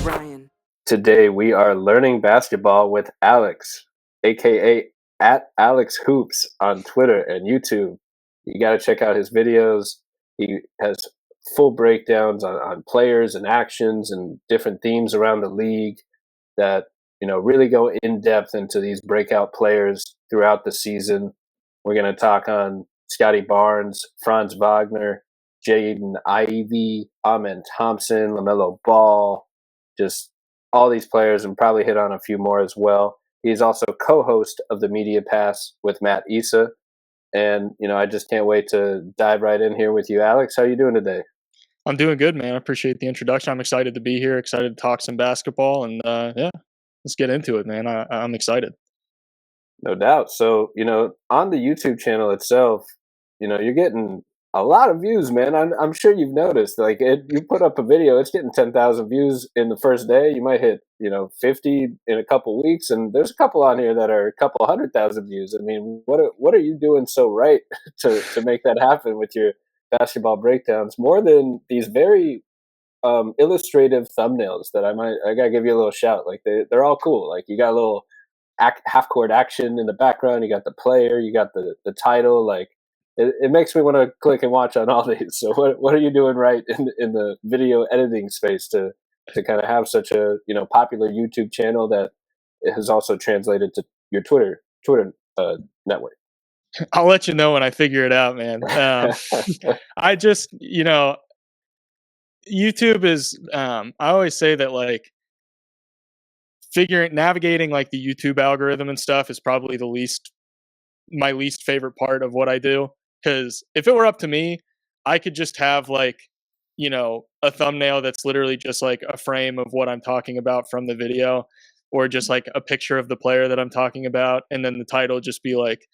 Ryan. Today we are learning basketball with Alex, aka at Alex Hoops on Twitter and YouTube. You got to check out his videos. He has full breakdowns on players and actions and different themes around the league that really go in depth into these breakout players throughout the season. We're going to talk on Scottie Barnes, Franz Wagner, Jaden Ivey, Amen Thompson, LaMelo Ball, just all these players, and probably hit on a few more as well. He's also co-host of the Media Pass with Matt Issa. And, I just can't wait to dive right in here with you. Alex, how are you doing today? I'm doing good, man. I appreciate the introduction. I'm excited to be here, excited to talk some basketball, and let's get into it, man. I'm excited. No doubt. So, on the YouTube channel itself, you're getting a lot of views, man. I'm sure you've noticed. Like, you put up a video, it's getting 10,000 views in the first day. You might hit, 50 in a couple weeks, and there's a couple on here that are a couple 100,000 views. I mean, what are you doing so right to make that happen with your basketball breakdowns? More than these very illustrative thumbnails that I gotta give you a little shout. Like, they're all cool. Like, you got a little half court action in the background. You got the player. You got the title. Like, it makes me want to click and watch on all these. So what are you doing right in the video editing space to kind of have such a popular YouTube channel that has also translated to your Twitter network? I'll let you know when I figure it out, man. I just YouTube is. I always say that, like, navigating like the YouTube algorithm and stuff is probably my least favorite part of what I do. Because if it were up to me, I could just have like, a thumbnail that's literally just like a frame of what I'm talking about from the video, or just like a picture of the player that I'm talking about. And then the title just be like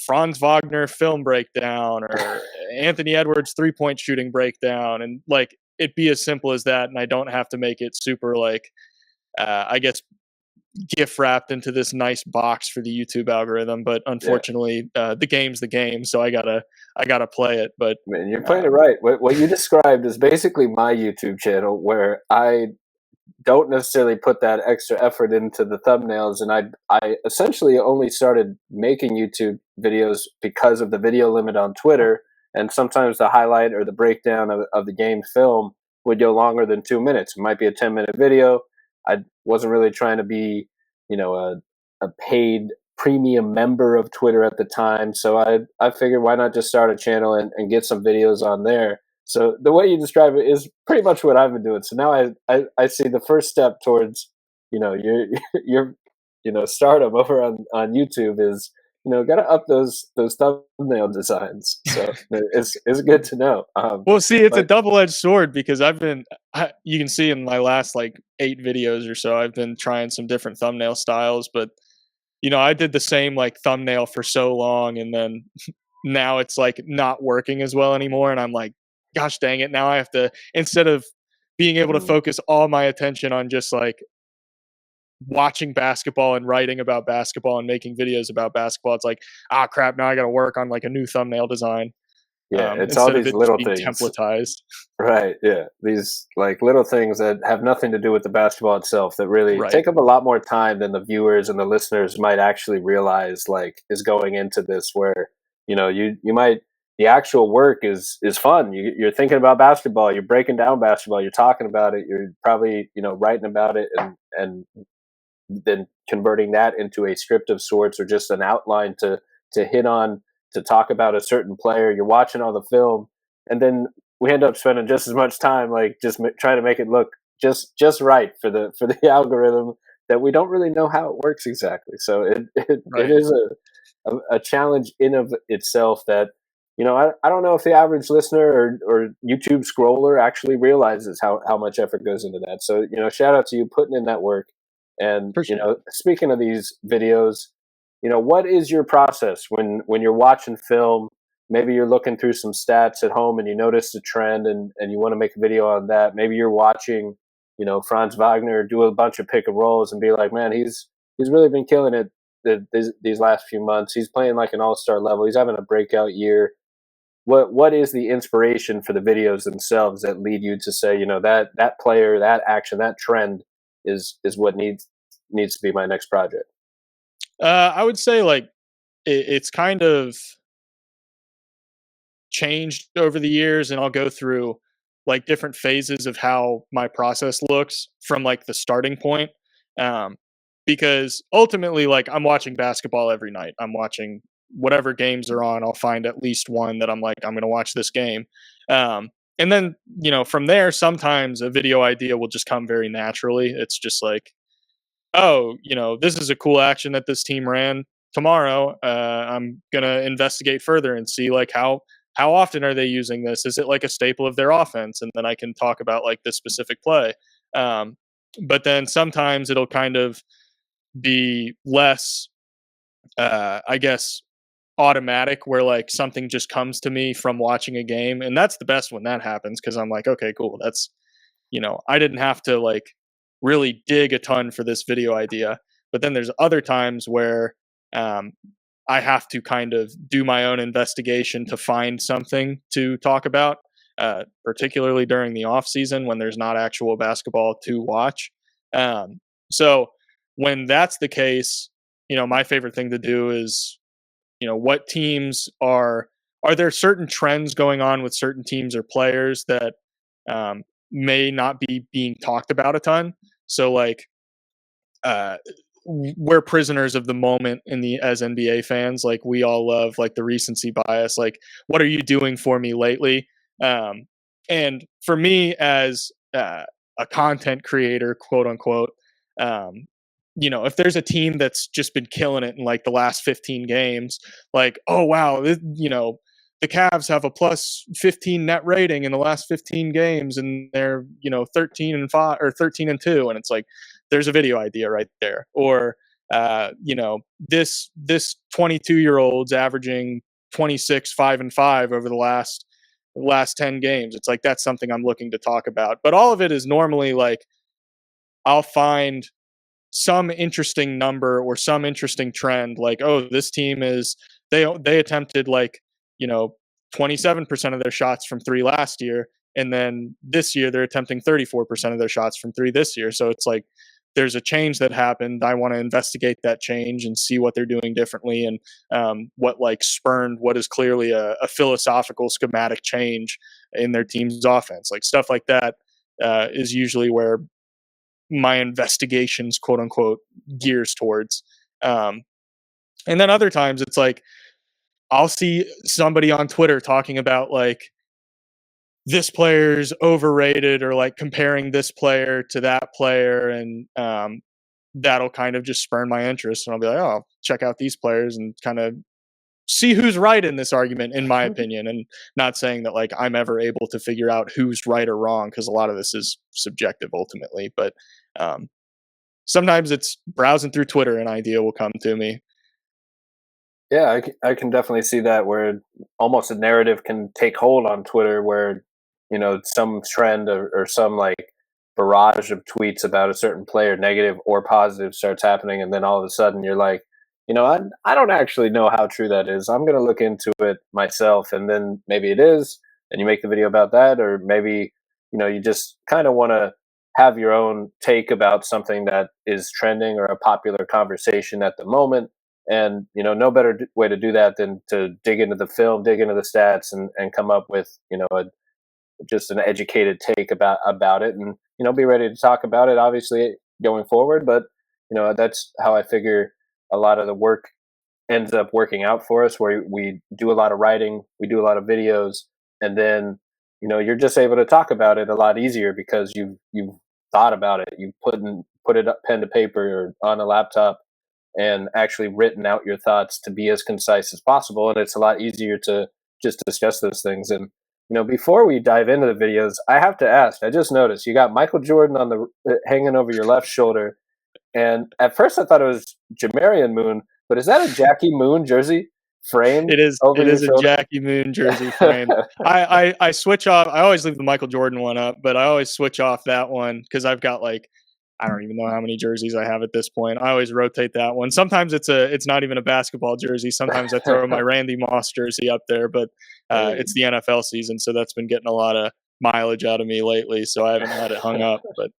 Franz Wagner film breakdown, or Anthony Edwards 3-point shooting breakdown. And like, it'd be as simple as that. And I don't have to make it super like, I guess, gift wrapped into this nice box for the YouTube algorithm. But unfortunately, the game's the game, so I gotta play it. But man, you're playing it right. What you described is basically my YouTube channel, where I don't necessarily put that extra effort into the thumbnails, and I essentially only started making YouTube videos because of the video limit on Twitter, and sometimes the highlight or the breakdown of the game film would go longer than 2 minutes. It might be a 10-minute video. I wasn't really trying to be, a paid premium member of Twitter at the time. So I figured, why not just start a channel and get some videos on there? So the way you describe it is pretty much what I've been doing. So now I see the first step towards, your stardom over on YouTube is, got to up those thumbnail designs. So it's good to know. Well, see, it's a double-edged sword, because you can see in my last like 8 videos or so, I've been trying some different thumbnail styles, but I did the same like thumbnail for so long, and then now it's like not working as well anymore. And I'm like, gosh dang it. Now I have to, instead of being able to focus all my attention on just like watching basketball and writing about basketball and making videos about basketball, it's like, crap, now I got to work on like a new thumbnail design. Yeah, it's all these little things templatized. Right, yeah. These like little things that have nothing to do with the basketball itself that really take up a lot more time than the viewers and the listeners might actually realize, like, is going into this, where you might, the actual work is fun. You're thinking about basketball, you're breaking down basketball, you're talking about it, you're probably writing about it, and then converting that into a script of sorts, or just an outline to hit on, to talk about a certain player. You're watching all the film, and then we end up spending just as much time like just trying to make it look just right for the algorithm, that we don't really know how it works exactly. So it is a challenge in of itself that I don't know if the average listener or YouTube scroller actually realizes how much effort goes into that. So shout out to you putting in that work. And speaking of these videos, what is your process when you're watching film? Maybe you're looking through some stats at home and you notice a trend, and you want to make a video on that. Maybe you're watching, Franz Wagner do a bunch of pick and rolls and be like, man, he's really been killing it these last few months. He's playing like an all-star level. He's having a breakout year. what is the inspiration for the videos themselves that lead you to say, that player, that action, that trend is what needs to be my next project? I would say like it's kind of changed over the years, and I'll go through like different phases of how my process looks from like the starting point. Because ultimately, like, I'm watching basketball every night. I'm watching whatever games are on. I'll find at least one that I'm like, I'm going to watch this game. And then, from there, sometimes a video idea will just come very naturally. It's just like, oh, this is a cool action that this team ran tomorrow. I'm going to investigate further and see like how often are they using this? Is it like a staple of their offense? And then I can talk about like this specific play. But then sometimes it'll kind of be less, I guess, automatic, where like something just comes to me from watching a game. And that's the best when that happens, because I'm like, okay, cool. That's, I didn't have to like really dig a ton for this video idea. But then there's other times where I have to kind of do my own investigation to find something to talk about, particularly during the off season when there's not actual basketball to watch. So when that's the case, my favorite thing to do is, what teams are there certain trends going on with certain teams or players that may not be being talked about a ton. So like, we're prisoners of the moment as NBA fans. Like, we all love like the recency bias. Like, what are you doing for me lately? And for me as a content creator, quote unquote, if there's a team that's just been killing it in like the last 15 games, like, oh wow, the Cavs have a plus 15 net rating in the last 15 games, and they're 13-5 or 13-2, and it's like, there's a video idea right there. Or this 22-year-old's averaging 26, 5-5 over the last 10 games. It's like, that's something I'm looking to talk about. But all of it is normally like, I'll find some interesting number or some interesting trend, like, oh, this team they attempted like 27% of their shots from three last year, and then this year they're attempting 34% of their shots from three this year. So it's like, there's a change that happened. I want to investigate that change and see what they're doing differently, and what like spurned what is clearly a philosophical schematic change in their team's offense. Like, stuff like that is usually where my investigations, quote unquote, gears towards. And then other times it's like, I'll see somebody on Twitter talking about like, this player's overrated, or like comparing this player to that player. And that'll kind of just spurn my interest. And I'll be like, oh, check out these players and kind of see who's right in this argument, in my opinion. And not saying that like I'm ever able to figure out who's right or wrong, because a lot of this is subjective ultimately. But sometimes it's browsing through Twitter, an idea will come to me. Yeah, I can definitely see that, where almost a narrative can take hold on Twitter, where some trend or some like barrage of tweets about a certain player, negative or positive, starts happening, and then all of a sudden you're like, I don't actually know how true that is. I'm going to look into it myself, and then maybe it is, and you make the video about that. Or maybe you just kind of want to have your own take about something that is trending or a popular conversation at the moment. And no better way to do that than to dig into the film, dig into the stats, and come up with just an educated take about it, and be ready to talk about it, obviously, going forward. But that's how I figure a lot of the work ends up working out for us, where we do a lot of writing, we do a lot of videos, and then you're just able to talk about it a lot easier, because you've thought about it, you put it up pen to paper or on a laptop, and actually written out your thoughts to be as concise as possible. And it's a lot easier to just discuss those things. And before we dive into the videos, I have to ask, I just noticed you got Michael Jordan on the hanging over your left shoulder. And at first I thought it was Jamarian Moon, but is that a Jackie Moon jersey framed? It is a Jackie Moon jersey framed. I switch off. I always leave the Michael Jordan one up, but I always switch off that one, because I've got like, I don't even know how many jerseys I have at this point. I always rotate that one. Sometimes it's not even a basketball jersey. Sometimes I throw my Randy Moss jersey up there, but It's the NFL season, so that's been getting a lot of mileage out of me lately, so I haven't had it hung up. But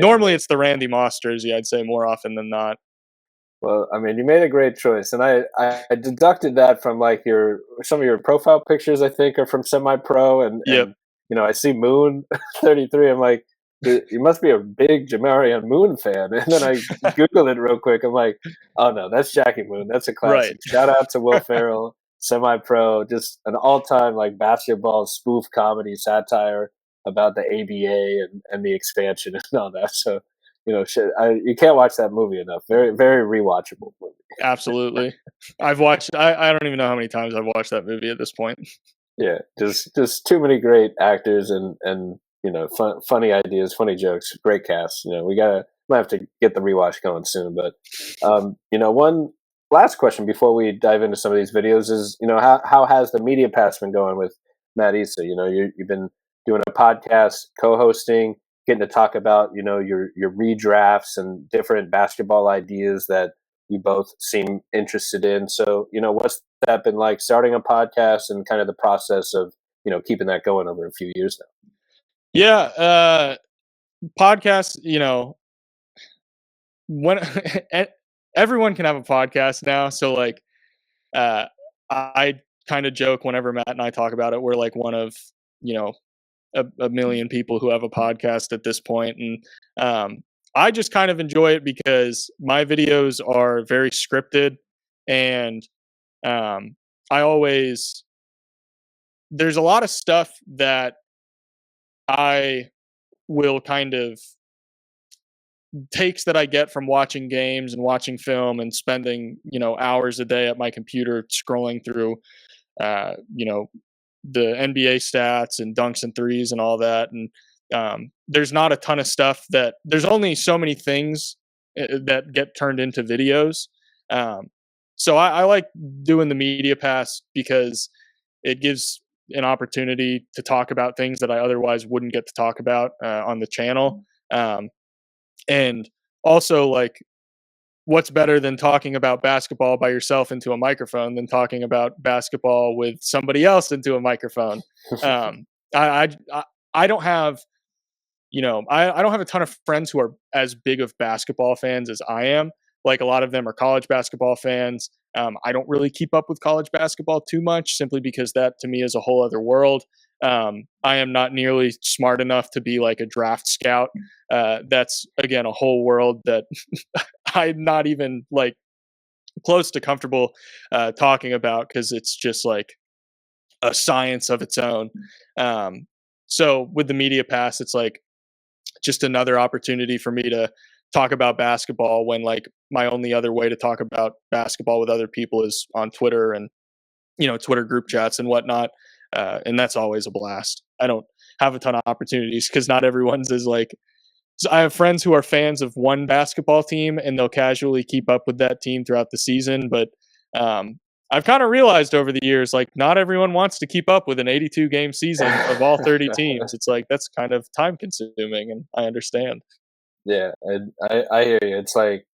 normally it's the Randy Moss jersey, I'd say, more often than not. Well, I mean, you made a great choice, and I deducted that from like some of your profile pictures. I think are from semi-pro, and I see Moon 33. I'm like, you must be a big Jamarian Moon fan. And then I Google it real quick. I'm like, oh no, that's Jackie Moon. That's a classic. Right. Shout out to Will Ferrell, semi-pro, just an all-time like basketball spoof comedy satire about the ABA and the expansion and all that. So. You can't watch that movie enough. Very, very rewatchable movie. Absolutely. I've watched, I don't even know how many times I've watched that movie at this point. Yeah, just too many great actors and funny ideas, funny jokes, great cast. Might have to get the rewatch going soon. But, one last question before we dive into some of these videos is, how has the media pass been going with Matt Issa? You've been doing a podcast, co-hosting, getting to talk about your redrafts and different basketball ideas that you both seem interested in. So what's that been like, starting a podcast and kind of the process of keeping that going over a few years now? Yeah, podcasts. When everyone can have a podcast now, so like I kind of joke whenever Matt and I talk about it, we're like one of a million people who have a podcast at this point. And I just kind of enjoy it because my videos are very scripted, and there's a lot of stuff that I will kind of takes that I get from watching games and watching film and spending, hours a day at my computer scrolling through, the NBA stats and dunks and threes and all that. And there's not a ton of stuff there's only so many things that get turned into videos. So I like doing the media pass because it gives an opportunity to talk about things that I otherwise wouldn't get to talk about on the channel. And also, like, what's better than talking about basketball by yourself into a microphone than talking about basketball with somebody else into a microphone? I don't have, I don't have a ton of friends who are as big of basketball fans as I am. Like, a lot of them are college basketball fans. I don't really keep up with college basketball too much, simply because that to me is a whole other world. I am not nearly smart enough to be like a draft scout. That's again a whole world that I'm not even like close to comfortable talking about, because it's just like a science of its own. So with the media pass, it's like just another opportunity for me to talk about basketball when like my only other way to talk about basketball with other people is on Twitter and Twitter group chats and whatnot. And that's always a blast. I don't have a ton of opportunities because not everyone's is like, so I have friends who are fans of one basketball team and they'll casually keep up with that team throughout the season. But I've kind of realized over the years, like, not everyone wants to keep up with an 82 game season of all 30 teams. It's like, that's kind of time consuming, and I understand. Yeah, I hear you. It's like,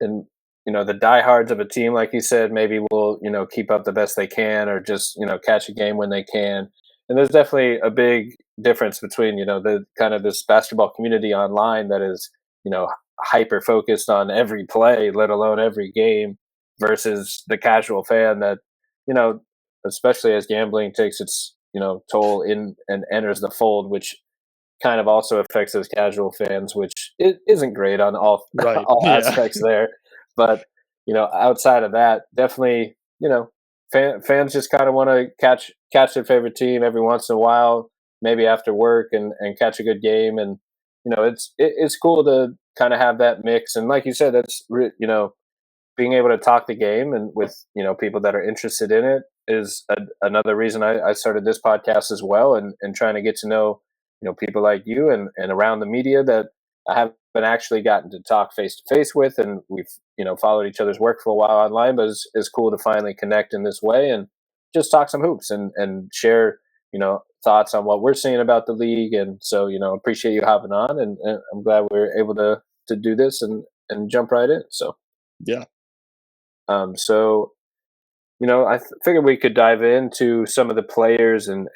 and the diehards of a team, like you said, maybe will keep up the best they can, or just catch a game when they can. And there's definitely a big difference between the kind of this basketball community online that is hyper focused on every play, let alone every game, versus the casual fan that especially as gambling takes its toll in and enters the fold, which kind of also affects those casual fans, which it isn't great on all aspects there. But outside of that, definitely fans just kind of want to catch their favorite team every once in a while, maybe after work, and catch a good game. And it's cool to kind of have that mix. And like you said, that's being able to talk the game and with people that are interested in it is another reason I started this podcast as well, and trying to get to know people like you and around the media that I haven't actually gotten to talk face to face with, and we've followed each other's work for a while online, but it's cool to finally connect in this way and just talk some hoops and share thoughts on what we're seeing about the league. And so appreciate you hopping on, and I'm glad we were able to do this and jump right in. So yeah. So I figured we could dive into some of the players and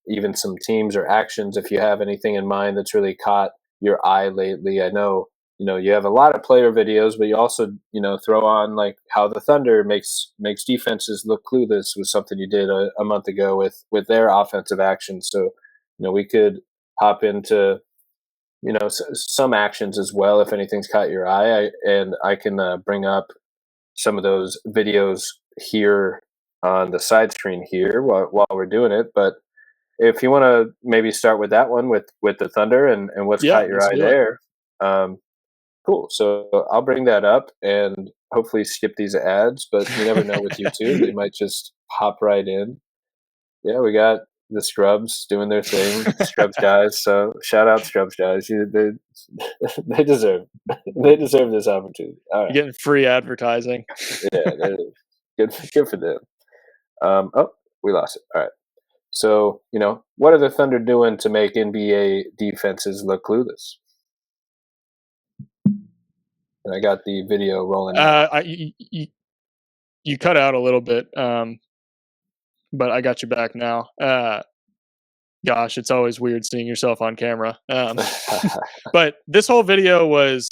even some teams or actions if you have anything in mind that's really caught your eye lately. I know, you have a lot of player videos, but you also, throw on like how the Thunder makes defenses look clueless was something you did a month ago with their offensive actions. So, we could hop into, some actions as well if anything's caught your eye. And I can bring up some of those videos here on the side screen here while we're doing it. But if you want to maybe start with that one with the Thunder and what's Yeah, caught your let's eye do it. there, cool. So I'll bring that up and hopefully skip these ads. But you never know with YouTube; they might just hop right in. Yeah, we got the Scrubs doing their thing, Scrubs guys. So shout out Scrubs guys. They deserve they deserve this opportunity. All right. You're getting free advertising. Yeah, good for them. Oh, we lost it. All right. So, what are the Thunder doing to make NBA defenses look clueless? And I got the video rolling now. You cut out a little bit, but I got you back now. Gosh, it's always weird seeing yourself on camera. But this whole video was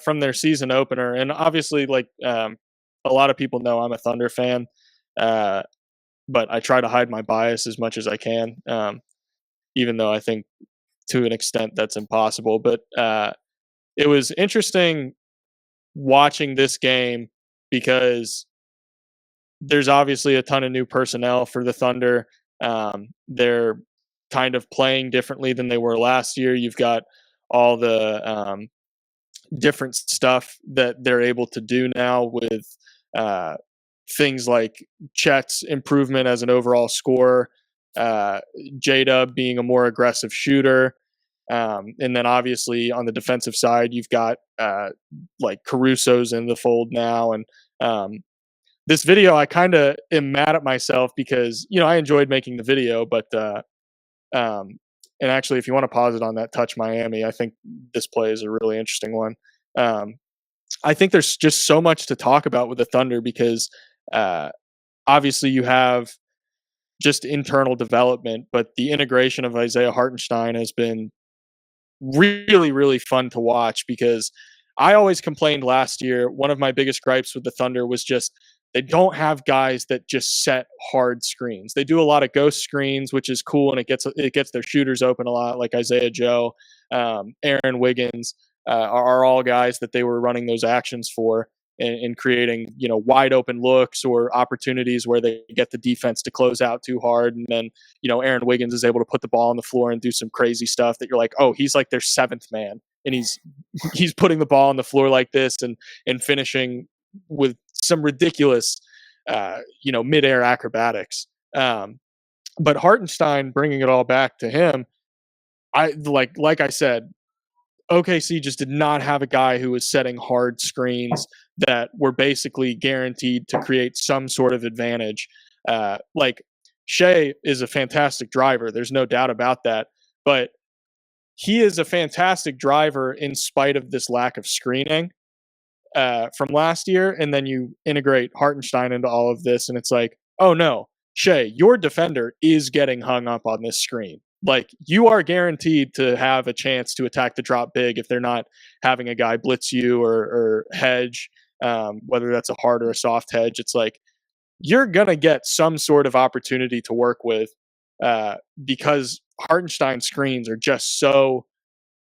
from their season opener, and obviously, like a lot of people know, I'm a Thunder fan, but I try to hide my bias as much as I can, even though I think to an extent that's impossible. But it was interesting watching this game because there's obviously a ton of new personnel for the Thunder. They're kind of playing differently than they were last year. You've got all the different stuff that they're able to do now with things like Chet's improvement as an overall scorer, J-Dub being a more aggressive shooter. And then obviously on the defensive side, you've got like Caruso's in the fold now. And this video, I kind of am mad at myself because, I enjoyed making the video, but and actually, if you want to pause it on that touch Miami, I think this play is a really interesting one. I think there's just so much to talk about with the Thunder because obviously you have just internal development, but the integration of Isaiah Hartenstein has been really, really fun to watch because I always complained last year. One of my biggest gripes with the Thunder was just they don't have guys that just set hard screens. They do a lot of ghost screens, which is cool, and it gets their shooters open a lot, like Isaiah Joe, Aaron Wiggins are all guys that they were running those actions for and creating wide open looks or opportunities where they get the defense to close out too hard, and then Aaron Wiggins is able to put the ball on the floor and do some crazy stuff that you're like, oh, he's like their seventh man, and he's putting the ball on the floor like this and finishing with some ridiculous, midair acrobatics. But Hartenstein, bringing it all back to him, like I said, OKC just did not have a guy who was setting hard screens that were basically guaranteed to create some sort of advantage. Like Shai is a fantastic driver. There's no doubt about that. But he is a fantastic driver in spite of this lack of screening from last year. And then you integrate Hartenstein into all of this, and it's like, oh no, Shai, your defender is getting hung up on this screen. Like, you are guaranteed to have a chance to attack the drop big if they're not having a guy blitz you or hedge, whether that's a hard or a soft hedge. It's like you're going to get some sort of opportunity to work with because Hartenstein screens are just so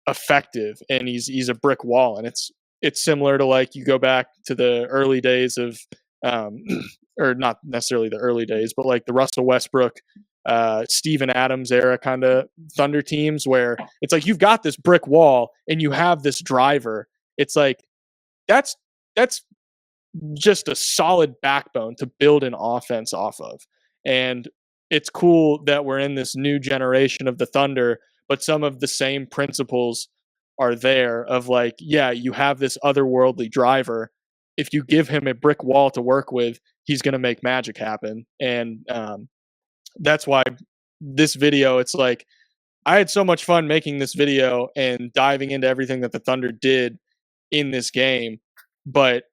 effective, and he's a brick wall. And it's similar to, like, you go back to the early days of or not necessarily the early days, but like the Russell Westbrook, Steven Adams era kind of Thunder teams where it's like you've got this brick wall and you have this driver. It's like that's just a solid backbone to build an offense off of. And it's cool that we're in this new generation of the Thunder, but some of the same principles are there of like, yeah, you have this otherworldly driver. If you give him a brick wall to work with, he's going to make magic happen. And that's why this video, it's like, I had so much fun making this video and diving into everything that the Thunder did in this game. But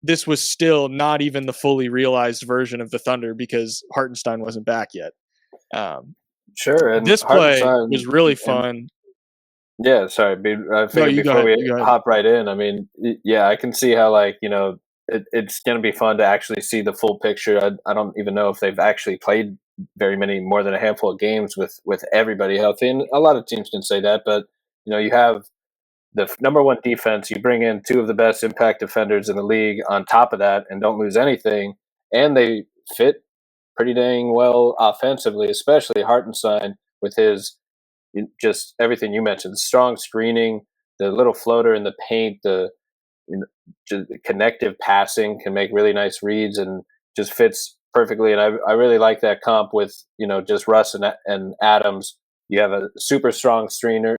this was still not even the fully realized version of the Thunder because Hartenstein wasn't back yet. Sure, and this play was really fun. Yeah, sorry. I figured before we hop right in, I mean, yeah, I can see how, like, it's going to be fun to actually see the full picture. I don't even know if they've actually played very many, more than a handful of games with everybody healthy. And a lot of teams can say that, but, you have the number one defense, you bring in two of the best impact defenders in the league on top of that and don't lose anything. And they fit pretty dang well offensively, especially Hartenstein with his just everything you mentioned, strong screening, the little floater in the paint, the just connective passing, can make really nice reads and just fits perfectly. And I really like that comp with, just Russ and Adams. You have a super strong screener,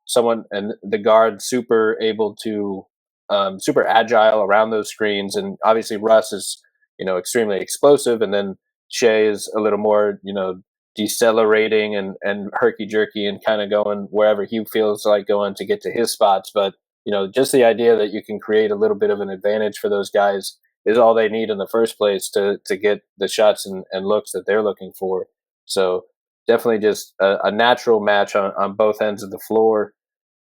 someone, and the guard super able to, super agile around those screens. And obviously Russ is, extremely explosive. And then Shai is a little more, decelerating and herky jerky and kind of going wherever he feels like going to get to his spots. But, just the idea that you can create a little bit of an advantage for those guys is all they need in the first place to get the shots and looks that they're looking for. So definitely just a natural match on both ends of the floor.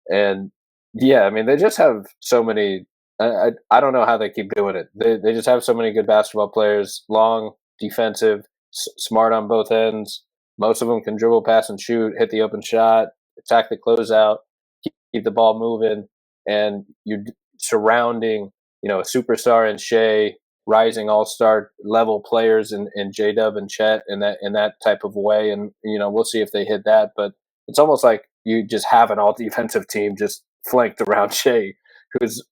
And yeah, I mean, they just have so many, I don't know how they keep doing it. They just have so many good basketball players, long, defensive, smart on both ends. Most of them can dribble, pass, and shoot, hit the open shot, attack the closeout, keep the ball moving, and you're surrounding, a superstar in Shai, rising all-star level players in J-Dub and Chet in that type of way. And, we'll see if they hit that. But it's almost like you just have an all-defensive team just flanked around Shai, who's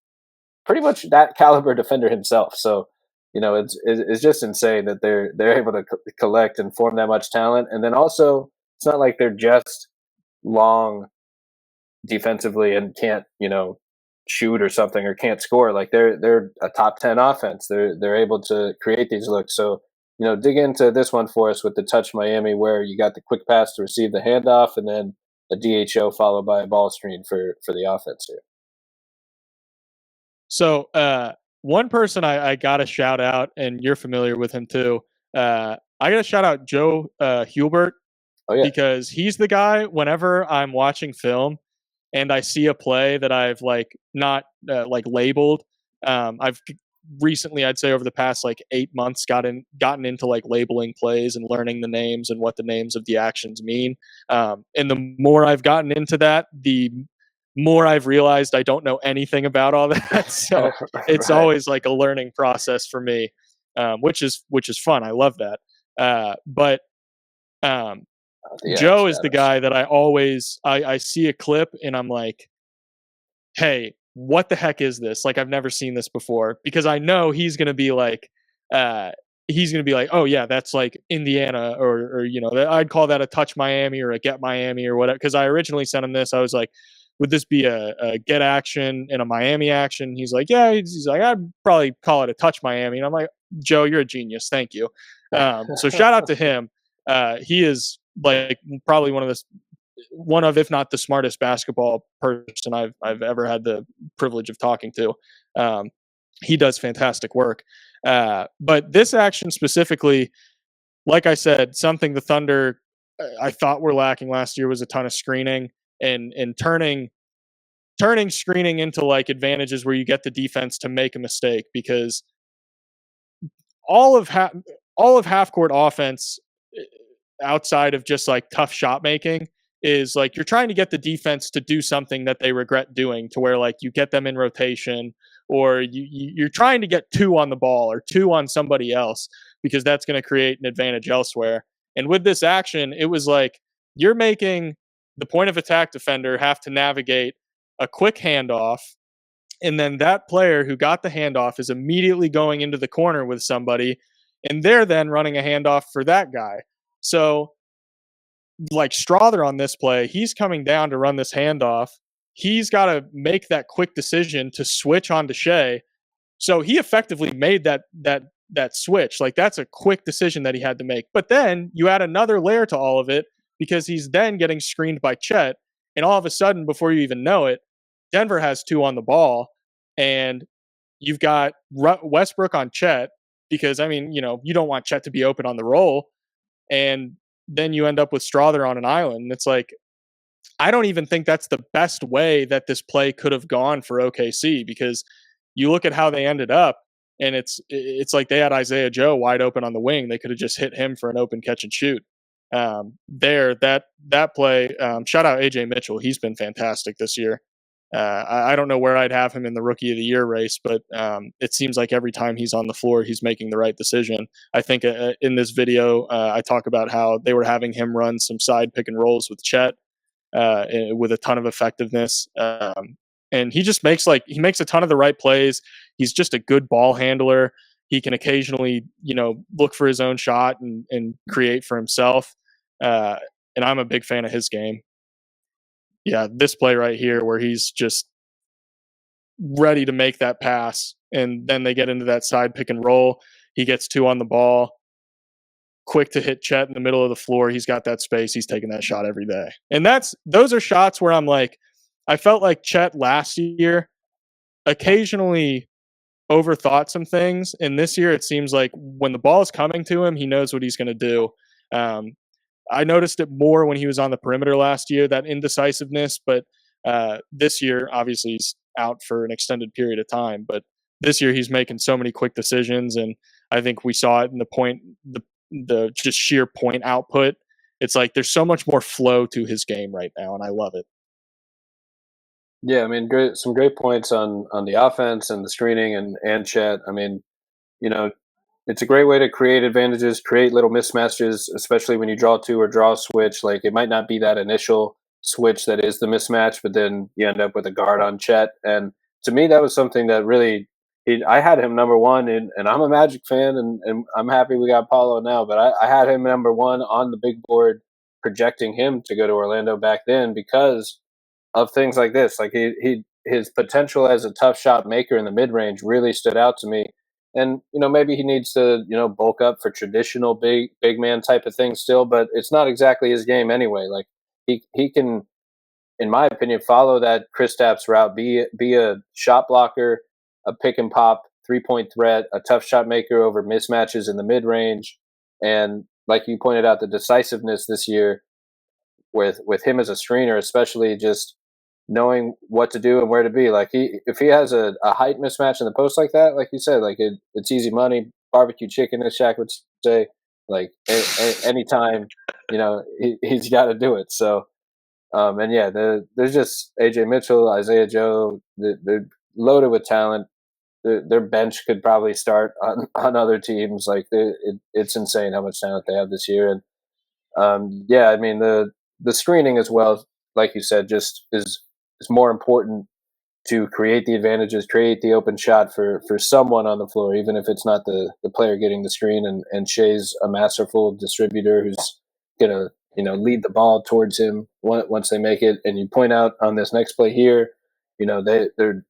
pretty much that caliber defender himself. So, it's just insane that they're able to collect and form that much talent. And then also, it's not like they're just long defensively and can't, shoot or something or can't score. Like they're a top 10 offense. They're able to create these looks. So, dig into this one for us with the touch Miami, where you got the quick pass to receive the handoff and then a DHO followed by a ball screen for the offense here. So, one person I got to shout out, and you're familiar with him too. I got to shout out Joe Hubert, because he's the guy whenever I'm watching film and I see a play that I've not labeled. I've recently, I'd say over the past 8 months, gotten into labeling plays and learning the names and what the names of the actions mean. And the more I've gotten into that, the more I've realized I don't know anything about all that. So it's always a learning process for me, which is fun. I love that. But Joe is the guy that I always, I see a clip and I'm like, hey, what the heck is this? I've never seen this before, because I know he's going to be oh yeah, that's Indiana or I'd call that a touch Miami or a get Miami or whatever. Cause I originally sent him this. I was like, would this be a get action and a Miami action? He's like, yeah, he's like, I'd probably call it a touch Miami. And I'm like, Joe, you're a genius. Thank you. So shout out to him. He is probably one of, if not the smartest basketball person I've ever had the privilege of talking to. He does fantastic work. But this action specifically, like I said, something the Thunder I thought were lacking last year was a ton of screening and turning screening into advantages where you get the defense to make a mistake, because all of half court offense outside of just tough shot making is you're trying to get the defense to do something that they regret doing, to where you get them in rotation, or you're trying to get two on the ball or two on somebody else, because that's going to create an advantage elsewhere. And with this action, it was you're making the point of attack defender have to navigate a quick handoff, and then that player who got the handoff is immediately going into the corner with somebody, and they're then running a handoff for that guy. So Strother on this play, he's coming down to run this handoff. He's got to make that quick decision to switch onto Shai. So he effectively made that switch. That's a quick decision that he had to make. But then you add another layer to all of it, because he's then getting screened by Chet. And all of a sudden, before you even know it, Denver has two on the ball. And you've got Westbrook on Chet, because, I mean, you don't want Chet to be open on the roll. And then you end up with Strother on an island. It's like, I don't even think that's the best way that this play could have gone for OKC, because you look at how they ended up, and it's like they had Isaiah Joe wide open on the wing. They could have just hit him for an open catch and shoot. That play, shout out AJ Mitchell. He's been fantastic this year. I don't know where I'd have him in the Rookie of the Year race, but it seems like every time he's on the floor, he's making the right decision. I think in this video, I talk about how they were having him run some side pick and rolls with Chet with a ton of effectiveness. And he just makes a ton of the right plays. He's just a good ball handler. He can occasionally, look for his own shot and create for himself. And I'm a big fan of his game. Yeah, this play right here where he's just ready to make that pass, and then they get into that side pick and roll. He gets 2 on the ball, quick to hit Chet in the middle of the floor. He's got that space. He's taking that shot every day. And those are shots where I'm like, I felt like Chet last year occasionally overthought some things, and this year it seems like when the ball is coming to him, he knows what he's going to do. I noticed it more when he was on the perimeter last year, that indecisiveness, but this year, obviously, he's out for an extended period of time, but this year he's making so many quick decisions, and I think we saw it in the just sheer point output. It's like there's so much more flow to his game right now, and I love it. Yeah, I mean, some great points on the offense and the screening and Chet. I mean, it's a great way to create advantages, create little mismatches, especially when you draw 2 or draw a switch. Like, it might not be that initial switch that is the mismatch, but then you end up with a guard on Chet. And to me, that was something that really I had him number 1, and I'm a Magic fan, and I'm happy we got Paulo now, but I had him number 1 on the big board, projecting him to go to Orlando back then because of things like this. Like, his potential as a tough shot maker in the mid range really stood out to me. And maybe he needs to bulk up for traditional big man type of things still, but it's not exactly his game anyway. Like, he can, in my opinion, follow that Kristaps route, be a shot blocker, a pick and pop 3-point threat, a tough shot maker over mismatches in the mid range, and like you pointed out, the decisiveness this year with him as a screener, especially just knowing what to do and where to be. Like, if he has a height mismatch in the post like that, like you said, like it's easy money, barbecue chicken, as Shaq would say. Like, anytime, he's got to do it. So, and yeah, there's just AJ Mitchell, Isaiah Joe. They're loaded with talent. Their bench could probably start on other teams. Like, it's insane how much talent they have this year. And yeah, I mean the screening as well, like you said, just is more important to create the advantages, create the open shot for someone on the floor, even if it's not the player getting the screen. And Shai's a masterful distributor who's gonna lead the ball towards him once they make it. And you point out on this next play here, they're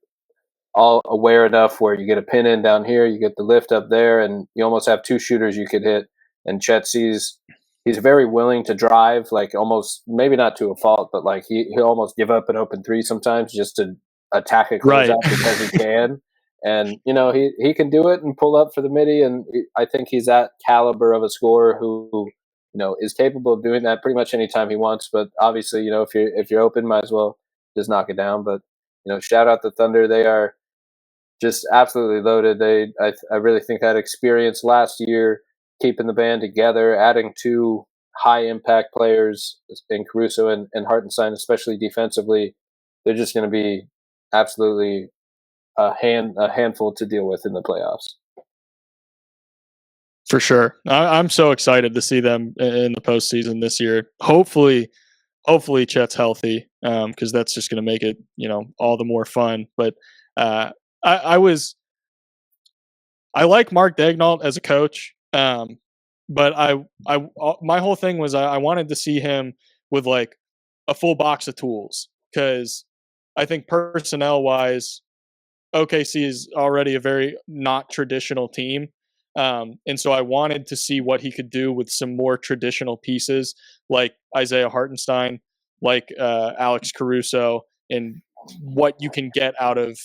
all aware enough where you get a pin in down here, you get the lift up there, and you almost have 2 shooters you could hit. And Chet he's very willing to drive, like, almost, maybe not to a fault, but like he'll almost give up an open 3 sometimes just to attack a closeout because he can. And he can do it and pull up for the midi, and I think he's that caliber of a scorer who is capable of doing that pretty much anytime he wants. But obviously, if you're open, might as well just knock it down. But shout out the Thunder. They are just absolutely loaded. I really think that experience last year, keeping the band together, adding 2 high impact players in Caruso and Hartenstein, especially defensively, they're just going to be absolutely a handful to deal with in the playoffs. For sure. I'm so excited to see them in the postseason this year. Hopefully Chet's healthy, because that's just going to make it, all the more fun. But I like Mark Daignault as a coach, but my whole thing was I wanted to see him with like a full box of tools, because I think personnel wise, OKC is already a very not traditional team. And so I wanted to see what he could do with some more traditional pieces like Isaiah Hartenstein, like Alex Caruso, and what you can get out of,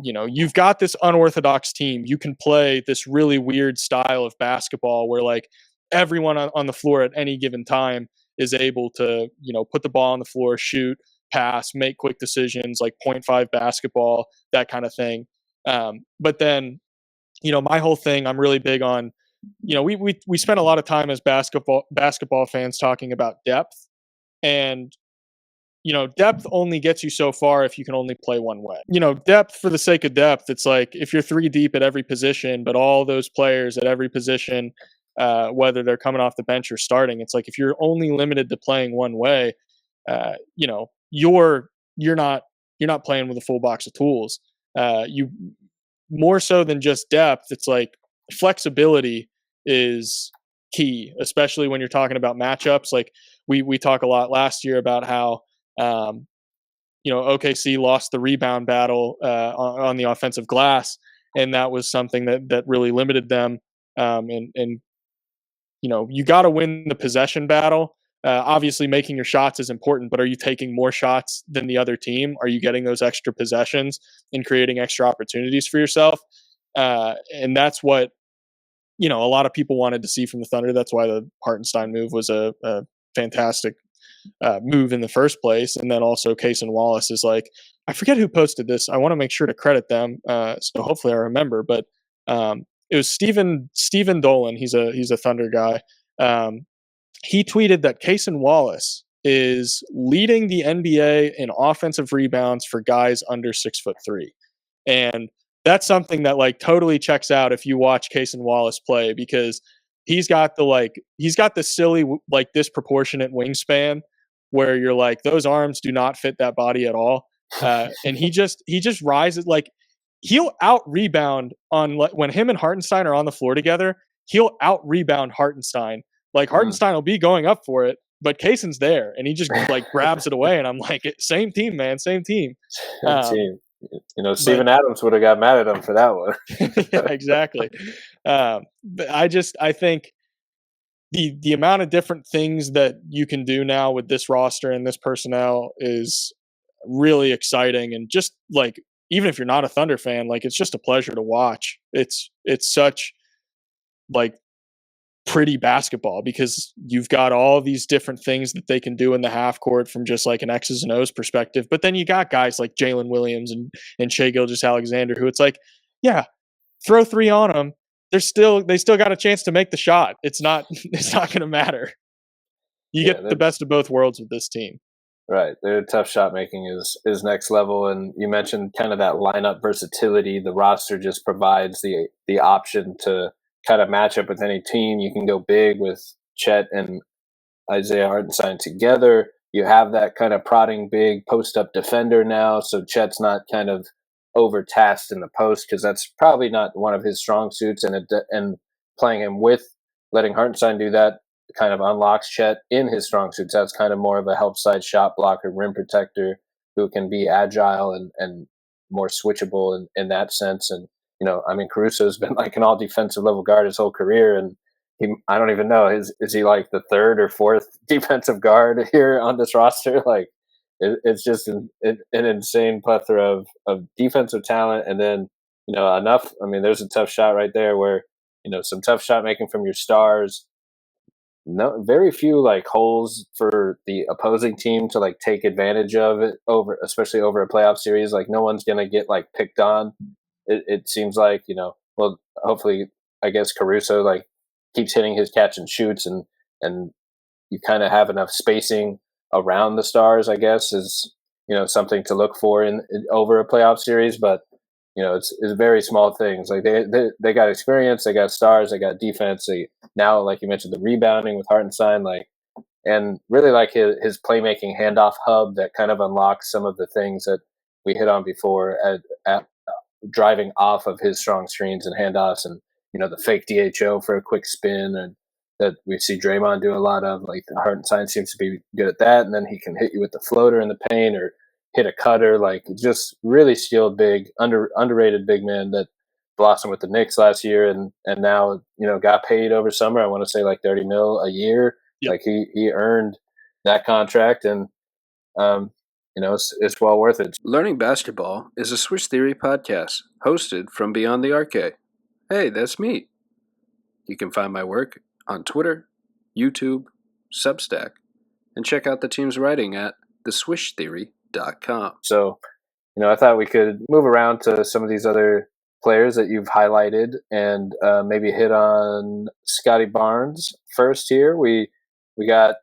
you've got this unorthodox team. You can play this really weird style of basketball where like everyone on the floor at any given time is able to, put the ball on the floor, shoot, pass, make quick decisions, like 0.5 basketball, that kind of thing. But then, my whole thing, I'm really big on, we spend a lot of time as basketball fans talking about depth, and depth only gets you so far if you can only play one way. Depth for the sake of depth, it's like if you're 3 deep at every position, but all those players at every position, whether they're coming off the bench or starting, it's like if you're only limited to playing one way, you're not playing with a full box of tools. You more so than just depth, it's like flexibility is key, especially when you're talking about matchups. Like we talk a lot last year about how OKC lost the rebound battle on the offensive glass, and that was something that really limited them. And you got to win the possession battle. Obviously, making your shots is important, but are you taking more shots than the other team? Are you getting those extra possessions and creating extra opportunities for yourself? And that's what a lot of people wanted to see from the Thunder. That's why the Hartenstein move was a fantastic move in the first place. And then also Cason Wallace is like, I forget who posted this. I want to make sure to credit them. So hopefully I remember, but it was Stephen Dolan. He's a Thunder guy. He tweeted that Cason Wallace is leading the NBA in offensive rebounds for guys under 6'3", and that's something that like totally checks out if you watch Cason Wallace play, because he's got the silly like disproportionate wingspan where you're like those arms do not fit that body at all, and he just rises. Like he'll out rebound on when him and Hartenstein are on the floor together. He'll out rebound Hartenstein. Like Hartenstein will be going up for it, but Cason's there and he just like grabs it away. And I'm like, same team, man, same team. Team. Steven Adams would have got mad at him for that one. Yeah, exactly. But I think the amount of different things that you can do now with this roster and this personnel is really exciting. And just like, even if you're not a Thunder fan, like it's just a pleasure to watch. It's such like pretty basketball because you've got all these different things that they can do in the half court from just like an X's and O's perspective. But then you got guys like Jalen Williams and Shai Gilgeous-Alexander, who it's like, yeah, throw 3 on them. They still got a chance to make the shot. It's not going to matter. You get the best of both worlds with this team. Right. Their tough shot making is next level. And you mentioned kind of that lineup versatility. The roster just provides the option to kind of match up with any team. You can go big with Chet and Isaiah Hartenstein together. You have that kind of prodding big post-up defender now, so Chet's not kind of overtasked in the post because that's probably not one of his strong suits, and playing him with letting Hartenstein do that kind of unlocks Chet in his strong suits. That's kind of more of a help side shot blocker, rim protector who can be agile and more switchable in that sense. And Caruso's been like an all defensive level guard his whole career, and I don't even know, is he like the 3rd or 4th defensive guard here on this roster? Like it's just an insane plethora of defensive talent, and then enough. I mean, there's a tough shot right there where some tough shot making from your stars. No, very few like holes for the opposing team to like take advantage of it especially over a playoff series. Like no one's gonna get like picked on. It seems like, well, hopefully, I guess Caruso like keeps hitting his catch and shoots, and you kind of have enough spacing around the stars, I guess, is something to look for in over a playoff series. But it's very small things. Like they got experience, they got stars, they got defense. Now, like you mentioned, the rebounding with Hartenstein, like, and really like his playmaking handoff hub that kind of unlocks some of the things that we hit on before at driving off of his strong screens and handoffs, and the fake DHO for a quick spin, and that we see Draymond do a lot of. Like Hartenstein seems to be good at that, and then he can hit you with the floater in the paint or hit a cutter. Like just really skilled, big, underrated big man that blossomed with the Knicks last year, and now got paid over summer. I want to say like $30 million a year. Yep. Like he earned that contract, and it's well worth it. Learning Basketball is a Swish Theory podcast hosted from Beyond the Arcade. Hey, that's me. You can find my work on Twitter, YouTube, Substack, and check out the team's writing at theswishtheory.com. So, I thought we could move around to some of these other players that you've highlighted and maybe hit on Scottie Barnes first here. We got,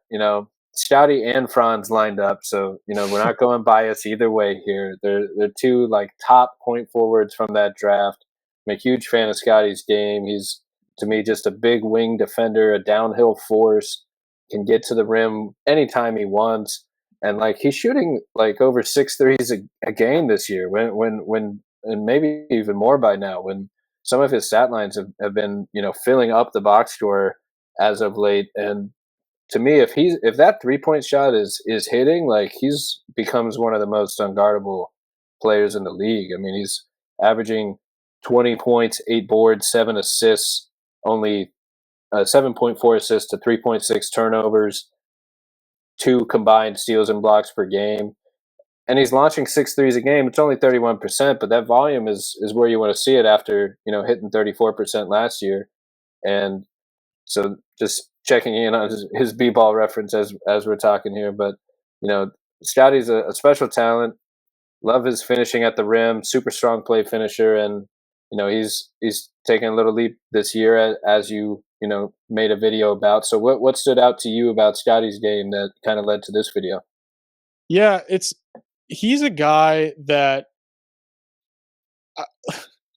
Scottie and Franz lined up, so we're not going bias either way here. They're two like top point forwards from that draft. I'm a huge fan of Scottie's game. He's, to me, just a big wing defender, a downhill force, can get to the rim anytime he wants, and like he's shooting like over 6 threes a game this year. When and maybe even more by now. When some of his stat lines have been filling up the box score as of late, and to me, if that 3-point shot is hitting, like he's becomes one of the most unguardable players in the league. I mean, he's averaging 20 points, 8 boards, 7 assists, only 7.4 assists to 3.6 turnovers, 2 combined steals and blocks per game. And he's launching 6 threes a game. It's only 31%, but that volume is where you want to see it after, hitting 34% last year. And so just checking in on his b-ball reference as we're talking here. But, Scottie's a special talent. Love his finishing at the rim, super strong play finisher. And, he's taken a little leap this year as you made a video about. So what stood out to you about Scottie's game that kind of led to this video? Yeah, he's a guy that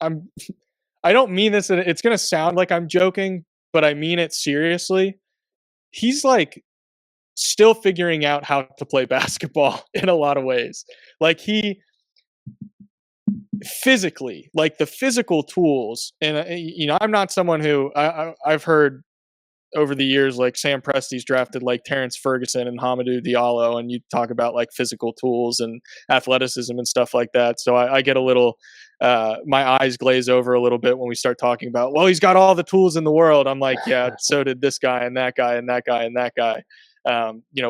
I don't mean this, and it's going to sound like I'm joking, but I mean it seriously. He's like still figuring out how to play basketball in a lot of ways. Like he physically, like the physical tools, and I'm not someone who I've heard over the years, like Sam Presti's drafted like Terrence Ferguson and Hamidou Diallo, and you talk about like physical tools and athleticism and stuff like that. So I get a little, my eyes glaze over a little bit when we start talking about, well, he's got all the tools in the world. I'm like, yeah, so did this guy and that guy and that guy and that guy.